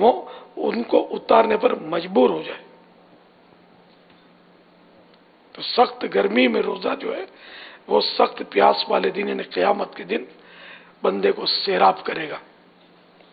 ہوں ان کو اتارنے پر مجبور ہو جائے. تو سخت گرمی میں روزہ جو ہے وہ سخت پیاس والے دن یعنی قیامت کے دن بندے کو سیراب کرے گا.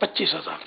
25,000।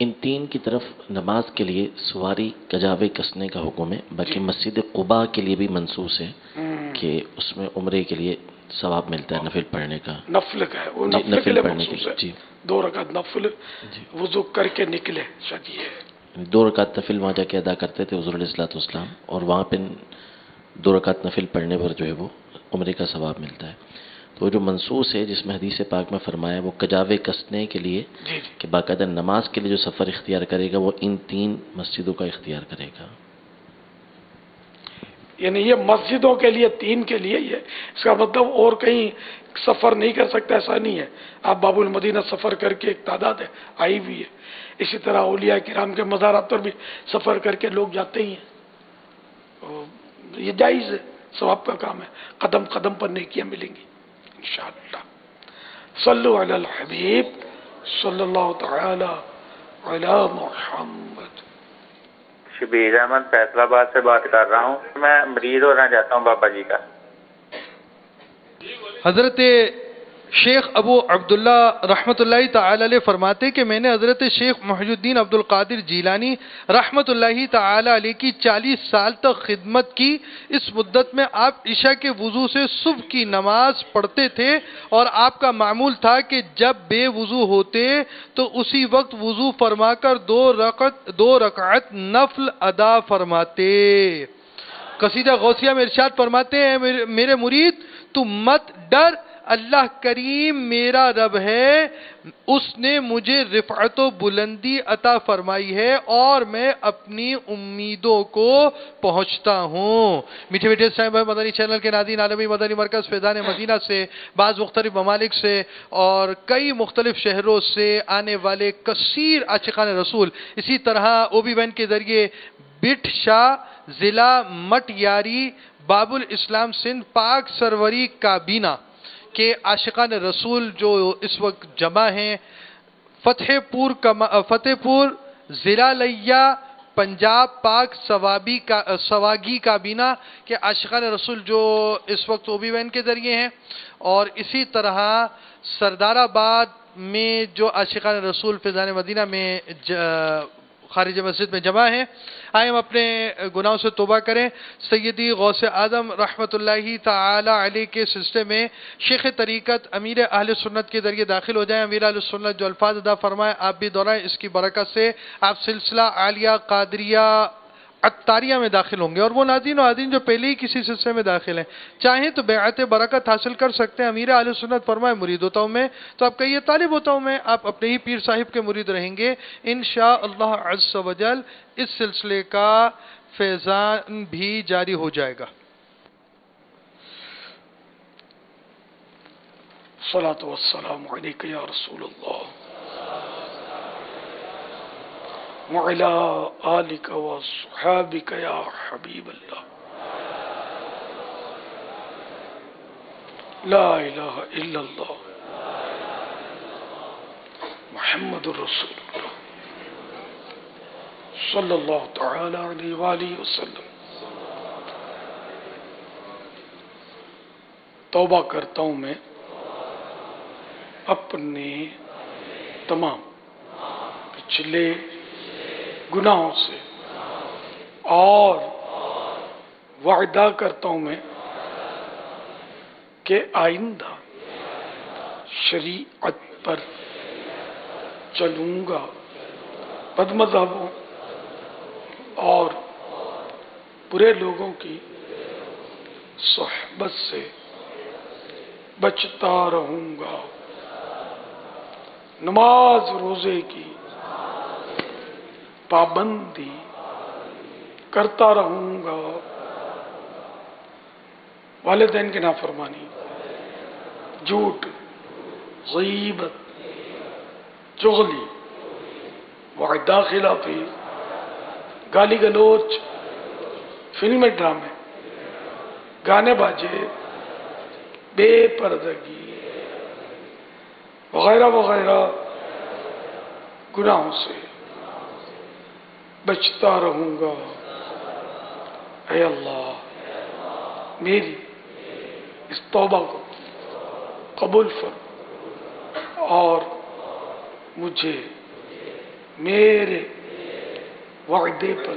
ان تین کی طرف نماز کے لیے سواری کجاوے کسنے کا حکم ہے، باقی مسجد قباء کے لیے بھی منصوص ہے کہ اس میں عمرے کے لیے ثواب ملتا ہے نفل پڑھنے کا، نفل کا ہے وہ، جی، نفل کے لیے پڑھنے کے مخصوص لیے، ہے، جی 2 رکعت نفل وضو کر کے نکلے، شاید یہ ہے۔ 2 رکعت نفل وہاں جا کے ادا کرتے تھے حضور علیہ الصلوۃ والسلام، اور وہاں پہ 2 رکعت نفل پڑھنے پر جو ہے وہ عمرے کا ثواب ملتا ہے۔ تو جو منصوص ہے جس میں حدیث پاک میں فرمایا ہے وہ کجاوے کسنے کے لیے جی جی کہ باقاعدہ نماز کے لیے جو سفر اختیار کرے گا وہ ان 3 مسجدوں کا اختیار کرے گا۔ یعنی یہ مسجدوں کے لیے 3 کے لیے یہ، اس کا مطلب اور کہیں سفر نہیں کر سکتا ایسا نہیں ہے۔ آپ باب المدینہ سفر کر کے ایک تعداد ہے آئی ہوئی ہے، اسی طرح اولیاء کرام کے مزارات پر بھی سفر کر کے لوگ جاتے ہی ہیں، یہ جائز ہے، ثواب کا کام ہے، قدم قدم پر نیکیاں ملیں گی انشاءاللہ۔ صلو علی الحبیب صلی اللہ تعالی علی محمد۔ شبیر احمد فیصلہ آباد سے بات کر رہا ہوں، میں مریض ہونا چاہتا ہوں بابا جی کا۔ حضرت شیخ ابو عبداللہ رحمۃ اللہ تعالی علیہ فرماتے کہ میں نے حضرت شیخ محی الدین عبد القادر جیلانی رحمۃ اللہ تعالی علیہ کی 40 سال تک خدمت کی۔ اس مدت میں آپ عشاء کے وضو سے صبح کی نماز پڑھتے تھے، اور آپ کا معمول تھا کہ جب بے وضو ہوتے تو اسی وقت وضو فرما کر 2 رکعت نفل ادا فرماتے۔ قصیدہ غوثیہ میں ارشاد فرماتے ہیں میرے مرید تو مت ڈر، اللہ کریم میرا رب ہے، اس نے مجھے رفعت و بلندی عطا فرمائی ہے اور میں اپنی امیدوں کو پہنچتا ہوں۔ میٹھے میٹھے اسلام بھائی مدنی چینل کے ناظرین، عالمی مدنی مرکز فیضان مدینہ سے، بعض مختلف ممالک سے اور کئی مختلف شہروں سے آنے والے کثیر عاشقان رسول، اسی طرح او بی وین کے ذریعے بٹ شاہ ضلع مٹیاری باب الاسلام سندھ پاک سروری کابینہ کہ عاشقان رسول جو اس وقت جمع ہیں، فتح پور ضلع لیا پنجاب پاک سواگی کابینہ کے عاشقان رسول جو اس وقت او بی وین کے ذریعے ہیں، اور اسی طرح سردار آباد میں جو عاشقان رسول فیضان مدینہ میں خارج مسجد میں جمع ہیں، آئے ہم اپنے گناہوں سے توبہ کریں۔ سیدی غوث اعظم رحمۃ اللہ تعالی علیہ کے سلسلے میں شیخ طریقت امیر اہل سنت کے ذریعے داخل ہو جائیں۔ امیر اہل سنت جو الفاظ ادا فرمائے آپ بھی دہرائیں، اس کی برکت سے آپ سلسلہ عالیہ قادریہ عطاریہ میں داخل ہوں گے، اور وہ ناظرین و عادین جو پہلے ہی کسی سلسلے میں داخل ہیں چاہیں تو بیعت برکت حاصل کر سکتے ہیں۔ امیر اہل سنت فرمائے مرید ہوتا ہوں میں، تو آپ کہیے طالب ہوتا ہوں میں، آپ اپنے ہی پیر صاحب کے مرید رہیں گے انشاءاللہ عز و جل۔ اس سلسلے کا فیضان بھی جاری ہو جائے گا۔ الصلاۃ والسلام علیک یا رسول اللہ وعلی آلک وصحابک یا حبیب اللہ، لا الہ الا اللہ محمد رسول اللہ صلی اللہ تعالی علیہ وآلہ وسلم۔ توبہ کرتا ہوں میں اپنے تمام پچھلے گناہوں سے، اور وعدہ کرتا ہوں میں کہ آئندہ شریعت پر چلوں گا، بد مذہبوں اور برے لوگوں کی صحبت سے بچتا رہوں گا، نماز روزے کی پابندی کرتا رہوں گا، والدین کی نافرمانی، جھوٹ، غیبت، چغلی، وعدہ خلافی، گالی گلوچ، فلمیں ڈرامے، گانے باجے، بے پردگی وغیرہ وغیرہ گناہوں سے بچتا رہوں گا۔ اے اللہ میری اس توبہ کو قبول فرما اور مجھے میرے وعدے پر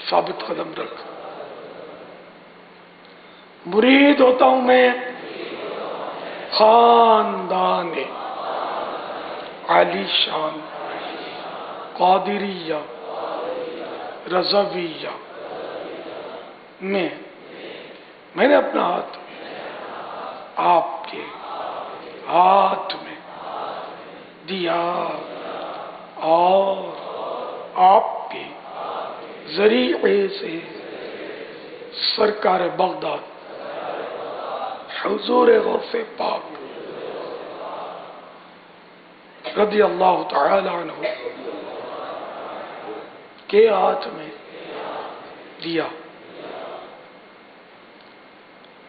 ثابت قدم رکھ. مرید ہوتا ہوں میں خاندان عالی شان قادریہ رضویہ میں نے اپنا ہاتھ آپ کے ہاتھ میں دیا اور آپ کے ذریعے سے سرکار بغداد حضور غوث پاک رضی اللہ تعالی عنہ کے ہاتھ میں دیا.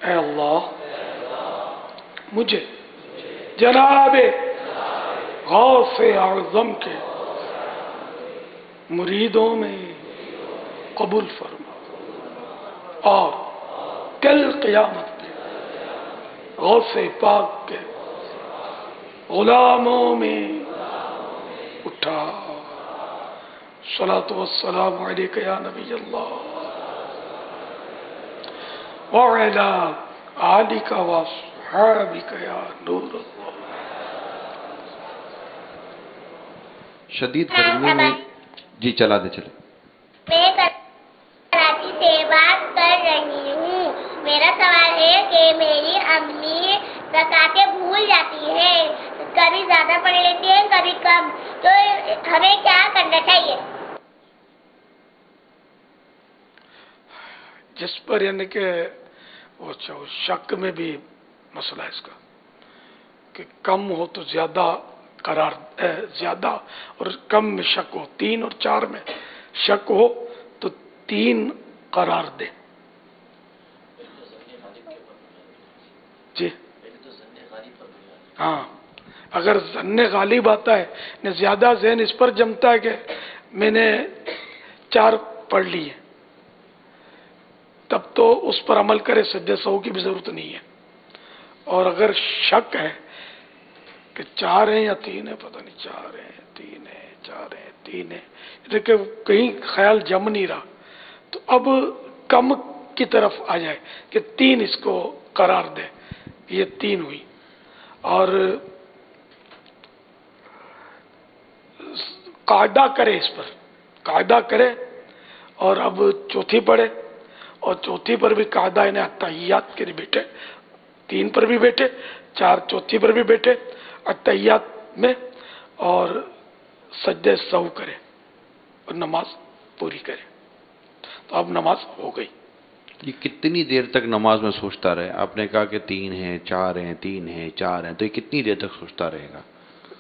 اے اللہ مجھے جناب غوث اعظم کے مریدوں میں قبول فرما اور کل قیامت میں غوث پاک کے غلاموں میں اٹھا. صلاۃ والسلام علیک یا نبی اللہ وعلی آلک واصحابک یا نور اللہ. شدید گرمی میں جی چلا دے چلے. میں کراچی سے بات کر رہی ہوں. میرا سوال ہے کہ میری امی زکاتیں بھول جاتی ہے، کبھی زیادہ پڑھ لیتی ہے کبھی کم، تو ہمیں کیا کرنا چاہیے؟ جس پر یعنی کہ وہ شک میں بھی مسئلہ ہے اس کا کہ کم ہو تو زیادہ قرار زیادہ اور کم میں شک ہو، 3 اور 4 میں شک ہو تو 3 قرار دے. جی ہاں، اگر ظن غالب آتا ہے نہ زیادہ ذہن اس پر جمتا ہے کہ میں نے 4 پڑھ لی ہے، تب تو اس پر عمل کرے، سجدہ سہو کی بھی ضرورت نہیں ہے. اور اگر شک ہے کہ 4 ہیں یا 3 ہیں، پتہ نہیں 4 ہیں 3 ہیں 4 ہیں 3 ہیں، لیکن کہیں خیال جم نہیں رہا، تو اب کم کی طرف آ جائے کہ 3 اس کو قرار دے، یہ 3 ہوئی. اور قاعدہ کرے، اس پر قاعدہ کرے اور اب چوتھی پڑھے، اور چوتھی پر بھی قاعدہ انہیں اتحیات کے لیے بیٹھے، 3 پر بھی بیٹھے، 4 چوتھی پر بھی بیٹھے اتحیات میں، اور سجدہ سہو کرے اور نماز پوری کرے. تو اب نماز ہو گئی. یہ کتنی دیر تک نماز میں سوچتا رہے؟ آپ نے کہا کہ 3 ہیں 4 ہیں 3 ہیں 4 ہیں، تو یہ کتنی دیر تک سوچتا رہے گا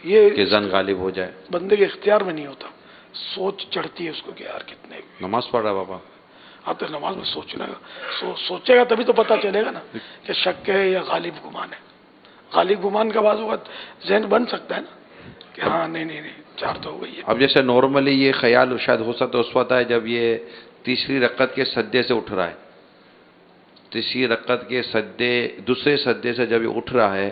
یہ کہ ظن غالب ہو جائے؟ بندے کے اختیار میں نہیں ہوتا، سوچ چڑھتی ہے اس کو کہ یار کتنے. نماز پڑھ رہا بابا؟ ہاں تو نماز میں سوچنا گا، سوچے گا تبھی تو پتہ چلے گا نا کہ شک ہے یا غالب گمان ہے. غالب گمان کا بعض اوقات ذہن بن سکتا ہے نا کہ ہاں نہیں 4 تو ہو گئی ہے. اب جیسے نارملی یہ خیال شاید ہو سکتا ہے اس وقت ہے جب یہ تیسری رکعت کے سجدے سے اٹھ رہا ہے، تیسری رکعت کے دوسرے سجدے سے جب یہ اٹھ رہا ہے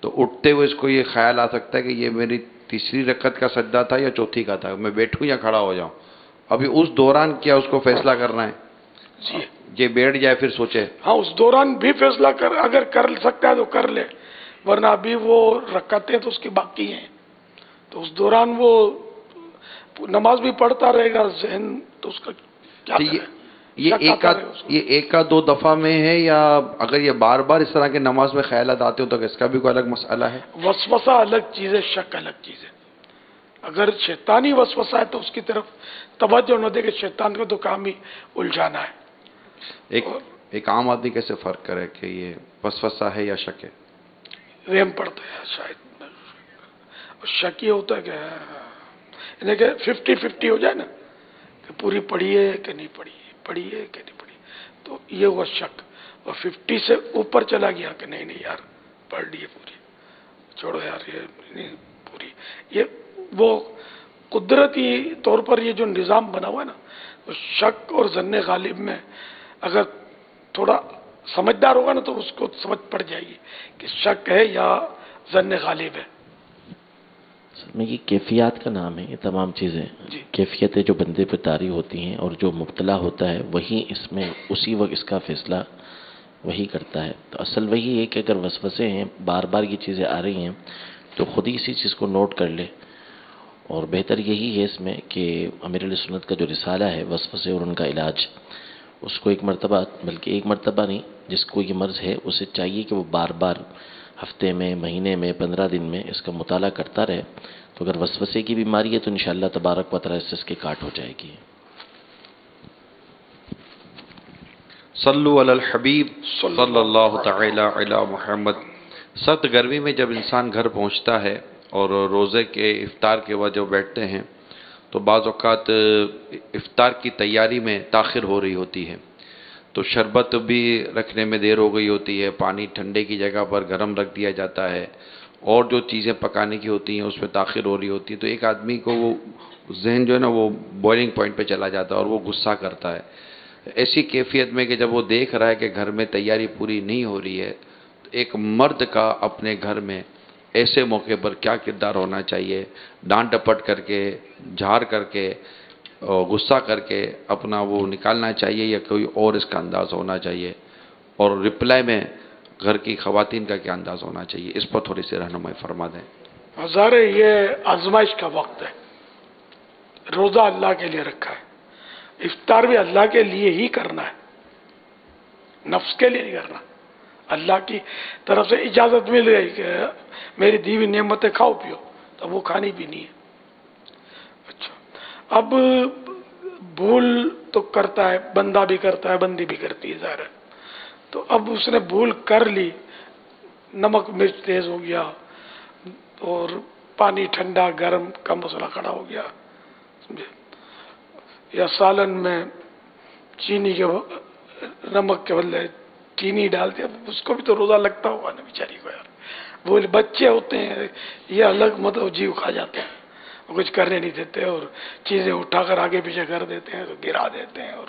تو اٹھتے ہوئے اس کو یہ خیال آ سکتا ہے کہ یہ میری تیسری رکعت کا سجدہ تھا یا چوتھی کا تھا، میں بیٹھوں یا کھڑا ہو جاؤں. ابھی اس دوران کیا اس کو فیصلہ کرنا ہے؟ جی یہ بیٹھ جائے پھر سوچے؟ ہاں، اس دوران بھی فیصلہ اگر کر سکتا ہے تو کر لے، ورنہ ابھی وہ رکعتیں تو اس کی باقی ہیں، تو اس دوران وہ نماز بھی پڑھتا رہے گا، ذہن تو اس کا کیا کرے؟ یہ ایک کا 2 دفعہ میں ہے، یا اگر یہ بار بار اس طرح کے نماز میں خیالات آتے ہوں تو اس کا بھی کوئی الگ مسئلہ ہے؟ وسوسہ الگ چیز ہے، شک الگ چیز ہے. اگر شیطانی وسوسہ ہے تو اس کی طرف توجہ نہ دے کہ شیطان کو تو کام ہی الجھانا ہے. ایک عام آدمی کیسے فرق کرے کہ یہ وسوسہ ہے یا شک ہے؟ رحم پڑتا ہے شاید، اور شک یہ ہوتا ہے کہ یعنی کہ 50-50 ہو جائے نا کہ پوری پڑھی ہے کہ نہیں پڑھی ہے کہ نہیں پڑھی، تو یہ ہوا شک. اور 50 سے اوپر چلا گیا کہ نہیں یار پڑھ لی ہے پوری، چھوڑو یار یہ نہیں پوری. یہ وہ قدرتی طور پر یہ جو نظام بنا ہوا ہے نا، وہ شک اور ظن غالب میں اگر تھوڑا سمجھدار ہوگا نا تو اس کو سمجھ پڑ جائے گی کہ شک ہے یا ظن غالب ہے. اصل میں یہ کیفیات کا نام ہے، یہ تمام چیزیں جی۔ کیفیتیں جو بندے پہ طاری ہوتی ہیں، اور جو مبتلا ہوتا ہے وہی اس میں اسی وقت اس کا فیصلہ وہی کرتا ہے۔ تو اصل وہی ہے کہ اگر وسوسے ہیں، بار بار یہ چیزیں آ رہی ہیں، تو خود ہی اسی چیز کو نوٹ کر لے، اور بہتر یہی ہے اس میں کہ امیر علیہ سنت کا جو رسالہ ہے وسوسے اور ان کا علاج، اس کو ایک مرتبہ، بلکہ ایک مرتبہ نہیں، جس کو یہ مرض ہے اسے چاہیے کہ وہ بار بار ہفتے میں، مہینے میں، 15 دن میں اس کا مطالعہ کرتا رہے۔ تو اگر وسوسے کی بیماری ہے تو انشاءاللہ تبارک و تعالی اس کی کاٹ ہو جائے گی۔ صلو علی الحبیب صلی اللہ تعالی علی محمد۔ سخت گرمی میں جب انسان گھر پہنچتا ہے اور روزے کے افطار کے وقت جب بیٹھتے ہیں تو بعض اوقات افطار کی تیاری میں تاخیر ہو رہی ہوتی ہے، تو شربت بھی رکھنے میں دیر ہو گئی ہوتی ہے، پانی ٹھنڈے کی جگہ پر گرم رکھ دیا جاتا ہے، اور جو چیزیں پکانے کی ہوتی ہیں اس میں تاخیر ہو رہی ہوتی ہے، تو ایک آدمی کو وہ ذہن جو ہے نا وہ بوائلنگ پوائنٹ پہ چلا جاتا ہے اور وہ غصہ کرتا ہے۔ ایسی کیفیت میں کہ جب وہ دیکھ رہا ہے کہ گھر میں تیاری پوری نہیں ہو رہی ہے، ایک مرد کا اپنے گھر میں ایسے موقع پر کیا کردار ہونا چاہیے؟ ڈانٹ ڈپٹ کر کے، جھار کر کے، غصہ کر کے اپنا وہ نکالنا چاہیے، یا کوئی اور اس کا انداز ہونا چاہیے؟ اور رپلائی میں گھر کی خواتین کا کیا انداز ہونا چاہیے؟ اس پر تھوڑی سی رہنمائی فرما دیں۔ ہزارے یہ آزمائش کا وقت ہے، روزہ اللہ کے لیے رکھا ہے، افطار بھی اللہ کے لیے ہی کرنا ہے، نفس کے لیے نہیں کرنا۔ اللہ کی طرف سے اجازت مل گئی کہ میری دی ہوئی نعمتیں کھاؤ پیو، تو وہ کھانی بھی نہیں ہے۔ اچھا، اب بھول تو کرتا ہے، بندہ بھی کرتا ہے، بندی بھی کرتی ہے، ظاہر ہے۔ تو اب اس نے بھول کر لی، نمک مرچ تیز ہو گیا اور پانی ٹھنڈا گرم کا مسئلہ کھڑا ہو گیا، سمجھے؟ یا سالن میں چینی کے نمک کے بدلے چینی ڈال دیا، اس کو بھی تو روزہ لگتا ہوا نا بیچاری کو یار۔ وہ بچے ہوتے ہیں یہ الگ مطلب جیو کھا جاتے ہیں، کچھ کرنے نہیں دیتے اور چیزیں اٹھا کر آگے پیچھے کر دیتے ہیں، تو گرا دیتے ہیں اور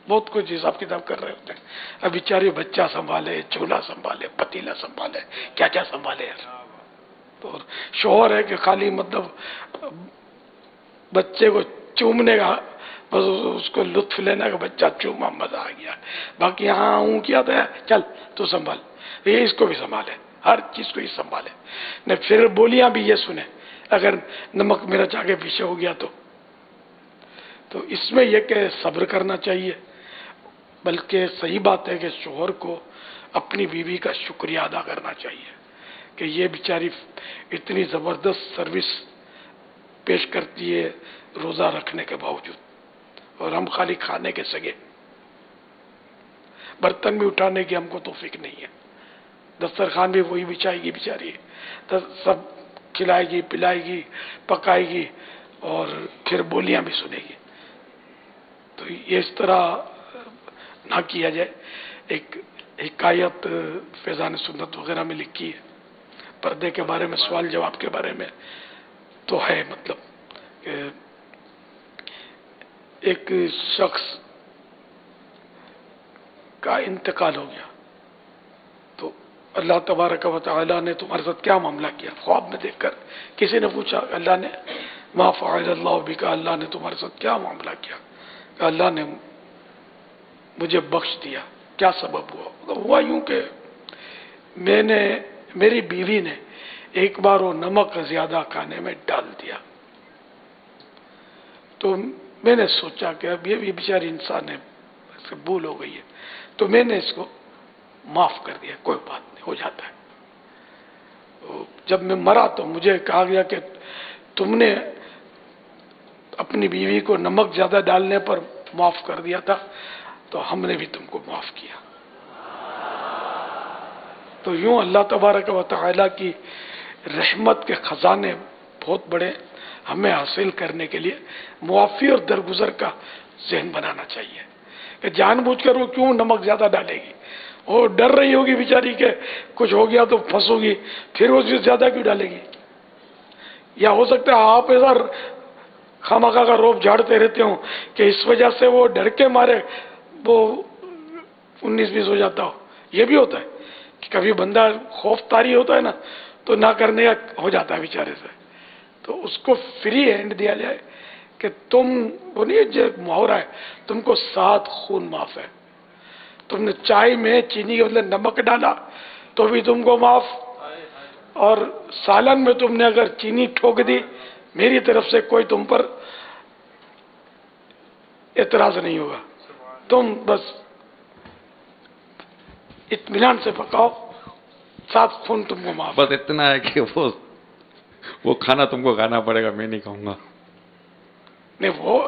بہت کچھ حساب کتاب کر رہے ہوتے ہیں۔ اب بیچاری بچہ سنبھالے، چولہا سنبھالے، پتیلا سنبھالے، کیا کیا سنبھالے یار۔ تو شوہر ہے کہ خالی مطلب بچے کو چومنے کا، بس اس کو لطف لینا کہ بچہ چوما، مزہ آ گیا، باقی یہاں ہوں کیا تھا، چل تو سنبھال، یہ اس کو بھی سنبھالے، ہر چیز کو ہی سنبھالے، نہ پھر بولیاں بھی یہ سنیں اگر نمک مرچ آگے پیچھے ہو گیا تو اس میں یہ کہ صبر کرنا چاہیے، بلکہ صحیح بات ہے کہ شوہر کو اپنی بیوی کا شکریہ ادا کرنا چاہیے کہ یہ بیچاری اتنی زبردست سروس پیش کرتی ہے روزہ رکھنے کے باوجود، اور ہم خالی کھانے کے سگے، برتن بھی اٹھانے کی ہم کو توفیق نہیں ہے، دسترخوان بھی وہی بچھائے گی بیچاری، سب کھلائے گی، پلائے گی، پکائے گی، اور پھر بولیاں بھی سنے گی۔ تو یہ اس طرح نہ کیا جائے۔ ایک حکایت فیضان سنت وغیرہ میں لکھی ہے پردے کے بارے میں، سوال جواب کے بارے میں، تو ہے مطلب کہ ایک شخص کا انتقال ہو گیا تو اللہ تبارک و تعالی نے تمہارے ساتھ کیا معاملہ کیا؟ خواب میں دیکھ کر کسی نے پوچھا اللہ نے ما فعل اللہ بک، اللہ نے تمہارے ساتھ کیا معاملہ کیا؟ کہ اللہ نے مجھے بخش دیا۔ کیا سبب ہوا؟ ہوا یوں کہ میری بیوی نے ایک بار وہ نمک زیادہ کھانے میں ڈال دیا، تو میں نے سوچا کہ اب یہ بھی بیچاری انسان ہے، اس سے بھول ہو گئی ہے، تو میں نے اس کو معاف کر دیا، کوئی بات نہیں، ہو جاتا ہے۔ جب میں مرا تو مجھے کہا گیا کہ تم نے اپنی بیوی کو نمک زیادہ ڈالنے پر معاف کر دیا تھا، تو ہم نے بھی تم کو معاف کیا۔ تو یوں اللہ تبارک و تعالی کی رحمت کے خزانے بہت بڑے، ہمیں حاصل کرنے کے لیے معافی اور درگزر کا ذہن بنانا چاہیے کہ جان بوجھ کر وہ کیوں نمک زیادہ ڈالے گی، وہ ڈر رہی ہوگی بیچاری کہ کچھ ہو گیا تو پھنسو گی، پھر وہ زیادہ کیوں ڈالے گی؟ یا ہو سکتا ہے آپ ایسا خامخواہ کا روب جھاڑتے رہتے ہوں کہ اس وجہ سے وہ ڈر کے مارے وہ 19-20 ہو جاتا ہو۔ یہ بھی ہوتا ہے کہ کبھی بندہ خوف طاری ہوتا ہے نا تو نہ کرنے کا ہو جاتا ہے بیچارے سے، تو اس کو فری ہینڈ دیا جائے کہ تم وہ نہیں جو محاورہ ہے تم کو 7 خون معاف ہے. تم نے چائے میں چینی کے بدلے نمک ڈالا تو بھی تم کو معاف, اور سالن میں تم نے اگر چینی ٹھوک دی میری طرف سے کوئی تم پر اعتراض نہیں ہوگا. تم بس اطمینان سے پکاؤ, 7 خون تم کو معاف. بس اتنا ہے کہ وہ کھانا تم کو کھانا پڑے گا, میں نہیں کھاؤں گا. نہیں وہ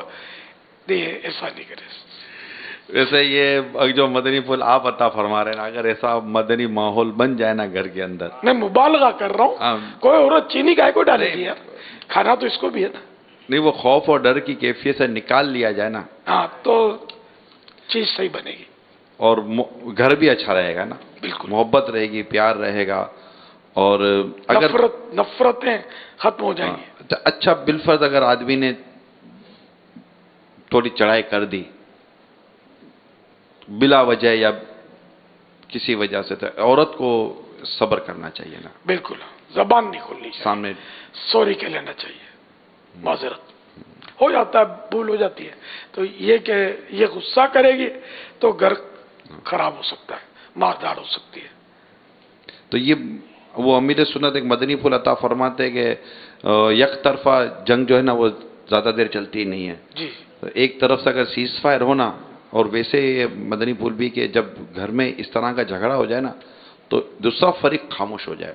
نہیں ایسا نہیں کرے. ویسے یہ جو مدنی پھول آپ عطا فرما رہے ہیں, اگر ایسا مدنی ماحول بن جائے نا گھر کے اندر, میں مبالغہ کر رہا ہوں, کوئی عورت چینی کا کو ڈالے گی یار, کھانا تو اس کو بھی ہے نا. نہیں, وہ خوف اور ڈر کی کیفیت سے نکال لیا جائے نا, ہاں تو چیز صحیح بنے گی اور گھر بھی اچھا رہے گا نا. بالکل محبت رہے گی, پیار رہے گا, اور اگر نفرتیں ختم ہو جائیں گی. اچھا بالفرض اگر آدمی نے تھوڑی چڑھائی کر دی بلا وجہ یا کسی وجہ سے, تو عورت کو صبر کرنا چاہیے نا. بالکل, زبان نہیں کھولنی چاہیے, سامنے سوری کہہ لینا چاہیے. معذرت ہو جاتا ہے, بھول ہو جاتی ہے, تو یہ کہ یہ غصہ کرے گی تو گھر خراب ہو سکتا ہے, ماردار ہو سکتی ہے. تو یہ وہ امیر سنت ایک مدنی پھول عطا فرماتے ہیں کہ یک طرفہ جنگ جو ہے نا وہ زیادہ دیر چلتی نہیں ہے. جی, تو ایک طرف سے اگر سیز فائر ہونا, اور ویسے یہ مدنی پھول بھی کہ جب گھر میں اس طرح کا جھگڑا ہو جائے نا تو دوسرا فریق خاموش ہو جائے,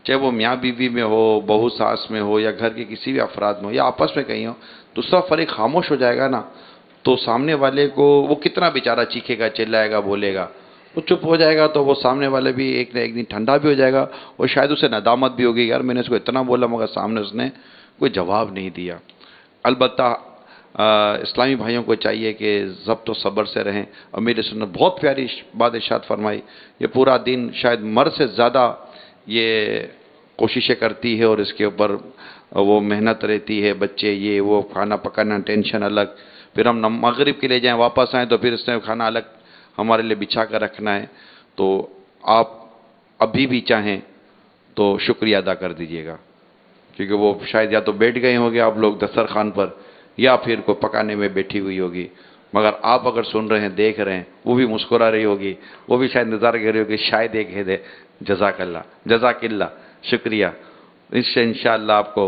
چاہے وہ میاں بیوی میں ہو, بہو ساس میں ہو, یا گھر کے کسی بھی افراد میں ہو, یا آپس میں کہیں ہو, دوسرا فریق خاموش ہو جائے گا نا تو سامنے والے کو وہ کتنا بیچارہ چیخے گا, چلائے گا, بولے گا, وہ چپ ہو جائے گا تو وہ سامنے والے بھی ایک نہ ایک دن ٹھنڈا بھی ہو جائے گا, اور شاید اسے ندامت بھی ہوگی, یار میں نے اس کو اتنا بولا مگر سامنے اس نے کوئی جواب نہیں دیا. البتہ اسلامی بھائیوں کو چاہیے کہ ضبط و صبر سے رہیں. اور میرے سنت بہت پیاری بات ارشاد فرمائی, یہ پورا دن شاید مرد سے زیادہ یہ کوششیں کرتی ہے اور اس کے اوپر وہ محنت رہتی ہے, بچے یہ وہ, کھانا پکانا ٹینشن الگ, پھر ہم مغرب کے لے جائیں واپس آئیں تو پھر اس نے کھانا الگ ہمارے لیے بچھا کر رکھنا ہے. تو آپ ابھی بھی چاہیں تو شکریہ ادا کر دیجئے گا, کیونکہ وہ شاید یا تو بیٹھ گئے ہوں گے آپ لوگ دسترخوان پر, یا پھر کوئی پکانے میں بیٹھی ہوئی ہوگی, مگر آپ اگر سن رہے ہیں, دیکھ رہے ہیں, وہ بھی مسکرا رہی ہوگی, وہ بھی شاید انتظار کر رہی ہوگی شاید ایک ہے جزاک اللہ, جزاک اللہ, شکریہ. اس سے انشاءاللہ آپ کو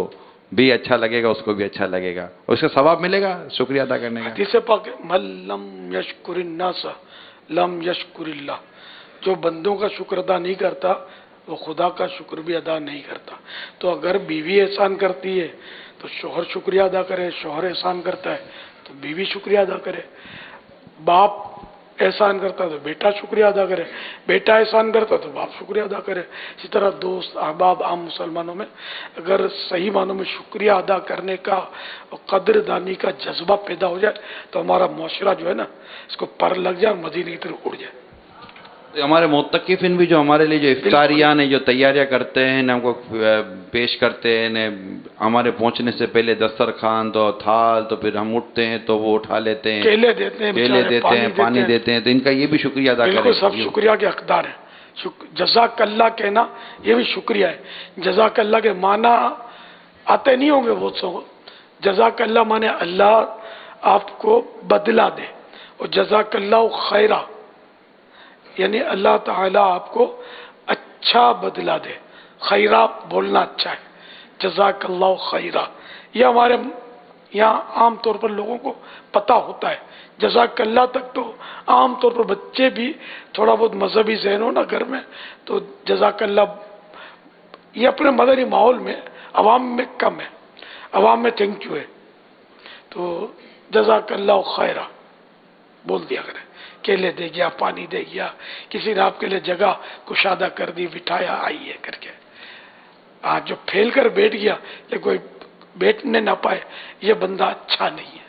بھی اچھا لگے گا, اس کو بھی اچھا لگے گا, اور اس کا ثواب ملے گا شکریہ ادا کرنے کا. حدیث پاک من لم یشکر الناس لم یشکر اللہ, جو بندوں کا شکر ادا نہیں کرتا وہ خدا کا شکر بھی ادا نہیں کرتا. تو اگر بیوی احسان کرتی ہے تو شوہر شکریہ ادا کرے, شوہر احسان کرتا ہے تو بیوی شکریہ ادا کرے, باپ احسان کرتا ہے تو بیٹا شکریہ ادا کرے, بیٹا احسان کرتا ہے تو باپ شکریہ ادا کرے. اسی طرح دوست احباب عام مسلمانوں میں اگر صحیح معنوں میں شکریہ ادا کرنے کا اور قدر دانی کا جذبہ پیدا ہو جائے تو ہمارا معاشرہ جو ہے نا اس کو پر لگ جائے اور مدینے کی طرف اڑ جائے. ہمارے معتکفین بھی جو ہمارے لیے جو افطاریاں نے جو تیاریاں کرتے ہیں ہم کو پیش کرتے ہیں, ہمارے پہنچنے سے پہلے دسترخوان تو تھال, تو پھر ہم اٹھتے ہیں تو وہ اٹھا لیتے ہیں, کیلے دیتے ہیں, پانی دیتے ہیں, تو ان کا یہ بھی شکریہ ادا کریں. بالکل, سب شکریہ کے حقدار ہیں. جزاک اللہ کہنا یہ بھی شکریہ ہے. جزاک اللہ کے معنی آتے نہیں ہوں گے بہت سو. جزاک اللہ مانے اللہ آپ کو بدلہ دے, اور جزاک اللہ خیرہ یعنی اللہ تعالیٰ آپ کو اچھا بدلہ دے. خیرہ بولنا اچھا ہے, جزاک اللہ خیرہ یہ ہمارے یہاں عام طور پر لوگوں کو پتہ ہوتا ہے. جزاک اللہ تک تو عام طور پر بچے بھی تھوڑا بہت مذہبی ذہن ہو نا گھر میں تو جزاک اللہ یہ اپنے مدنی ماحول میں عوام میں کم ہے, عوام میں تھینک یو ہے. تو جزاک اللہ خیرہ بول دیا کرے. کیلے دے گیا, پانی دے گیا, کسی نے آپ کے لیے جگہ کشادہ کر دی, بٹھایا, آئیے کر کے. آج جو پھیل کر بیٹھ گیا یا کوئی بیٹھنے نہ پائے یہ بندہ اچھا نہیں ہے,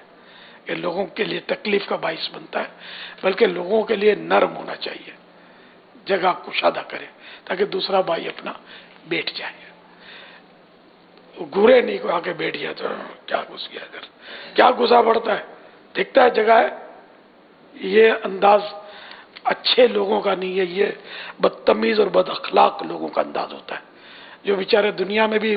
یہ لوگوں کے لیے تکلیف کا باعث بنتا ہے. بلکہ لوگوں کے لیے نرم ہونا چاہیے, جگہ کشادہ کرے تاکہ دوسرا بھائی اپنا بیٹھ جائے. گورے نہیں کو آ کے بیٹھ گیا تو کیا گھس گیا ادھر, کیا گھسا پڑتا ہے, دکھتا ہے جگہ ہے. یہ انداز اچھے لوگوں کا نہیں ہے, یہ بدتمیز اور بد اخلاق لوگوں کا انداز ہوتا ہے جو بیچارے دنیا میں بھی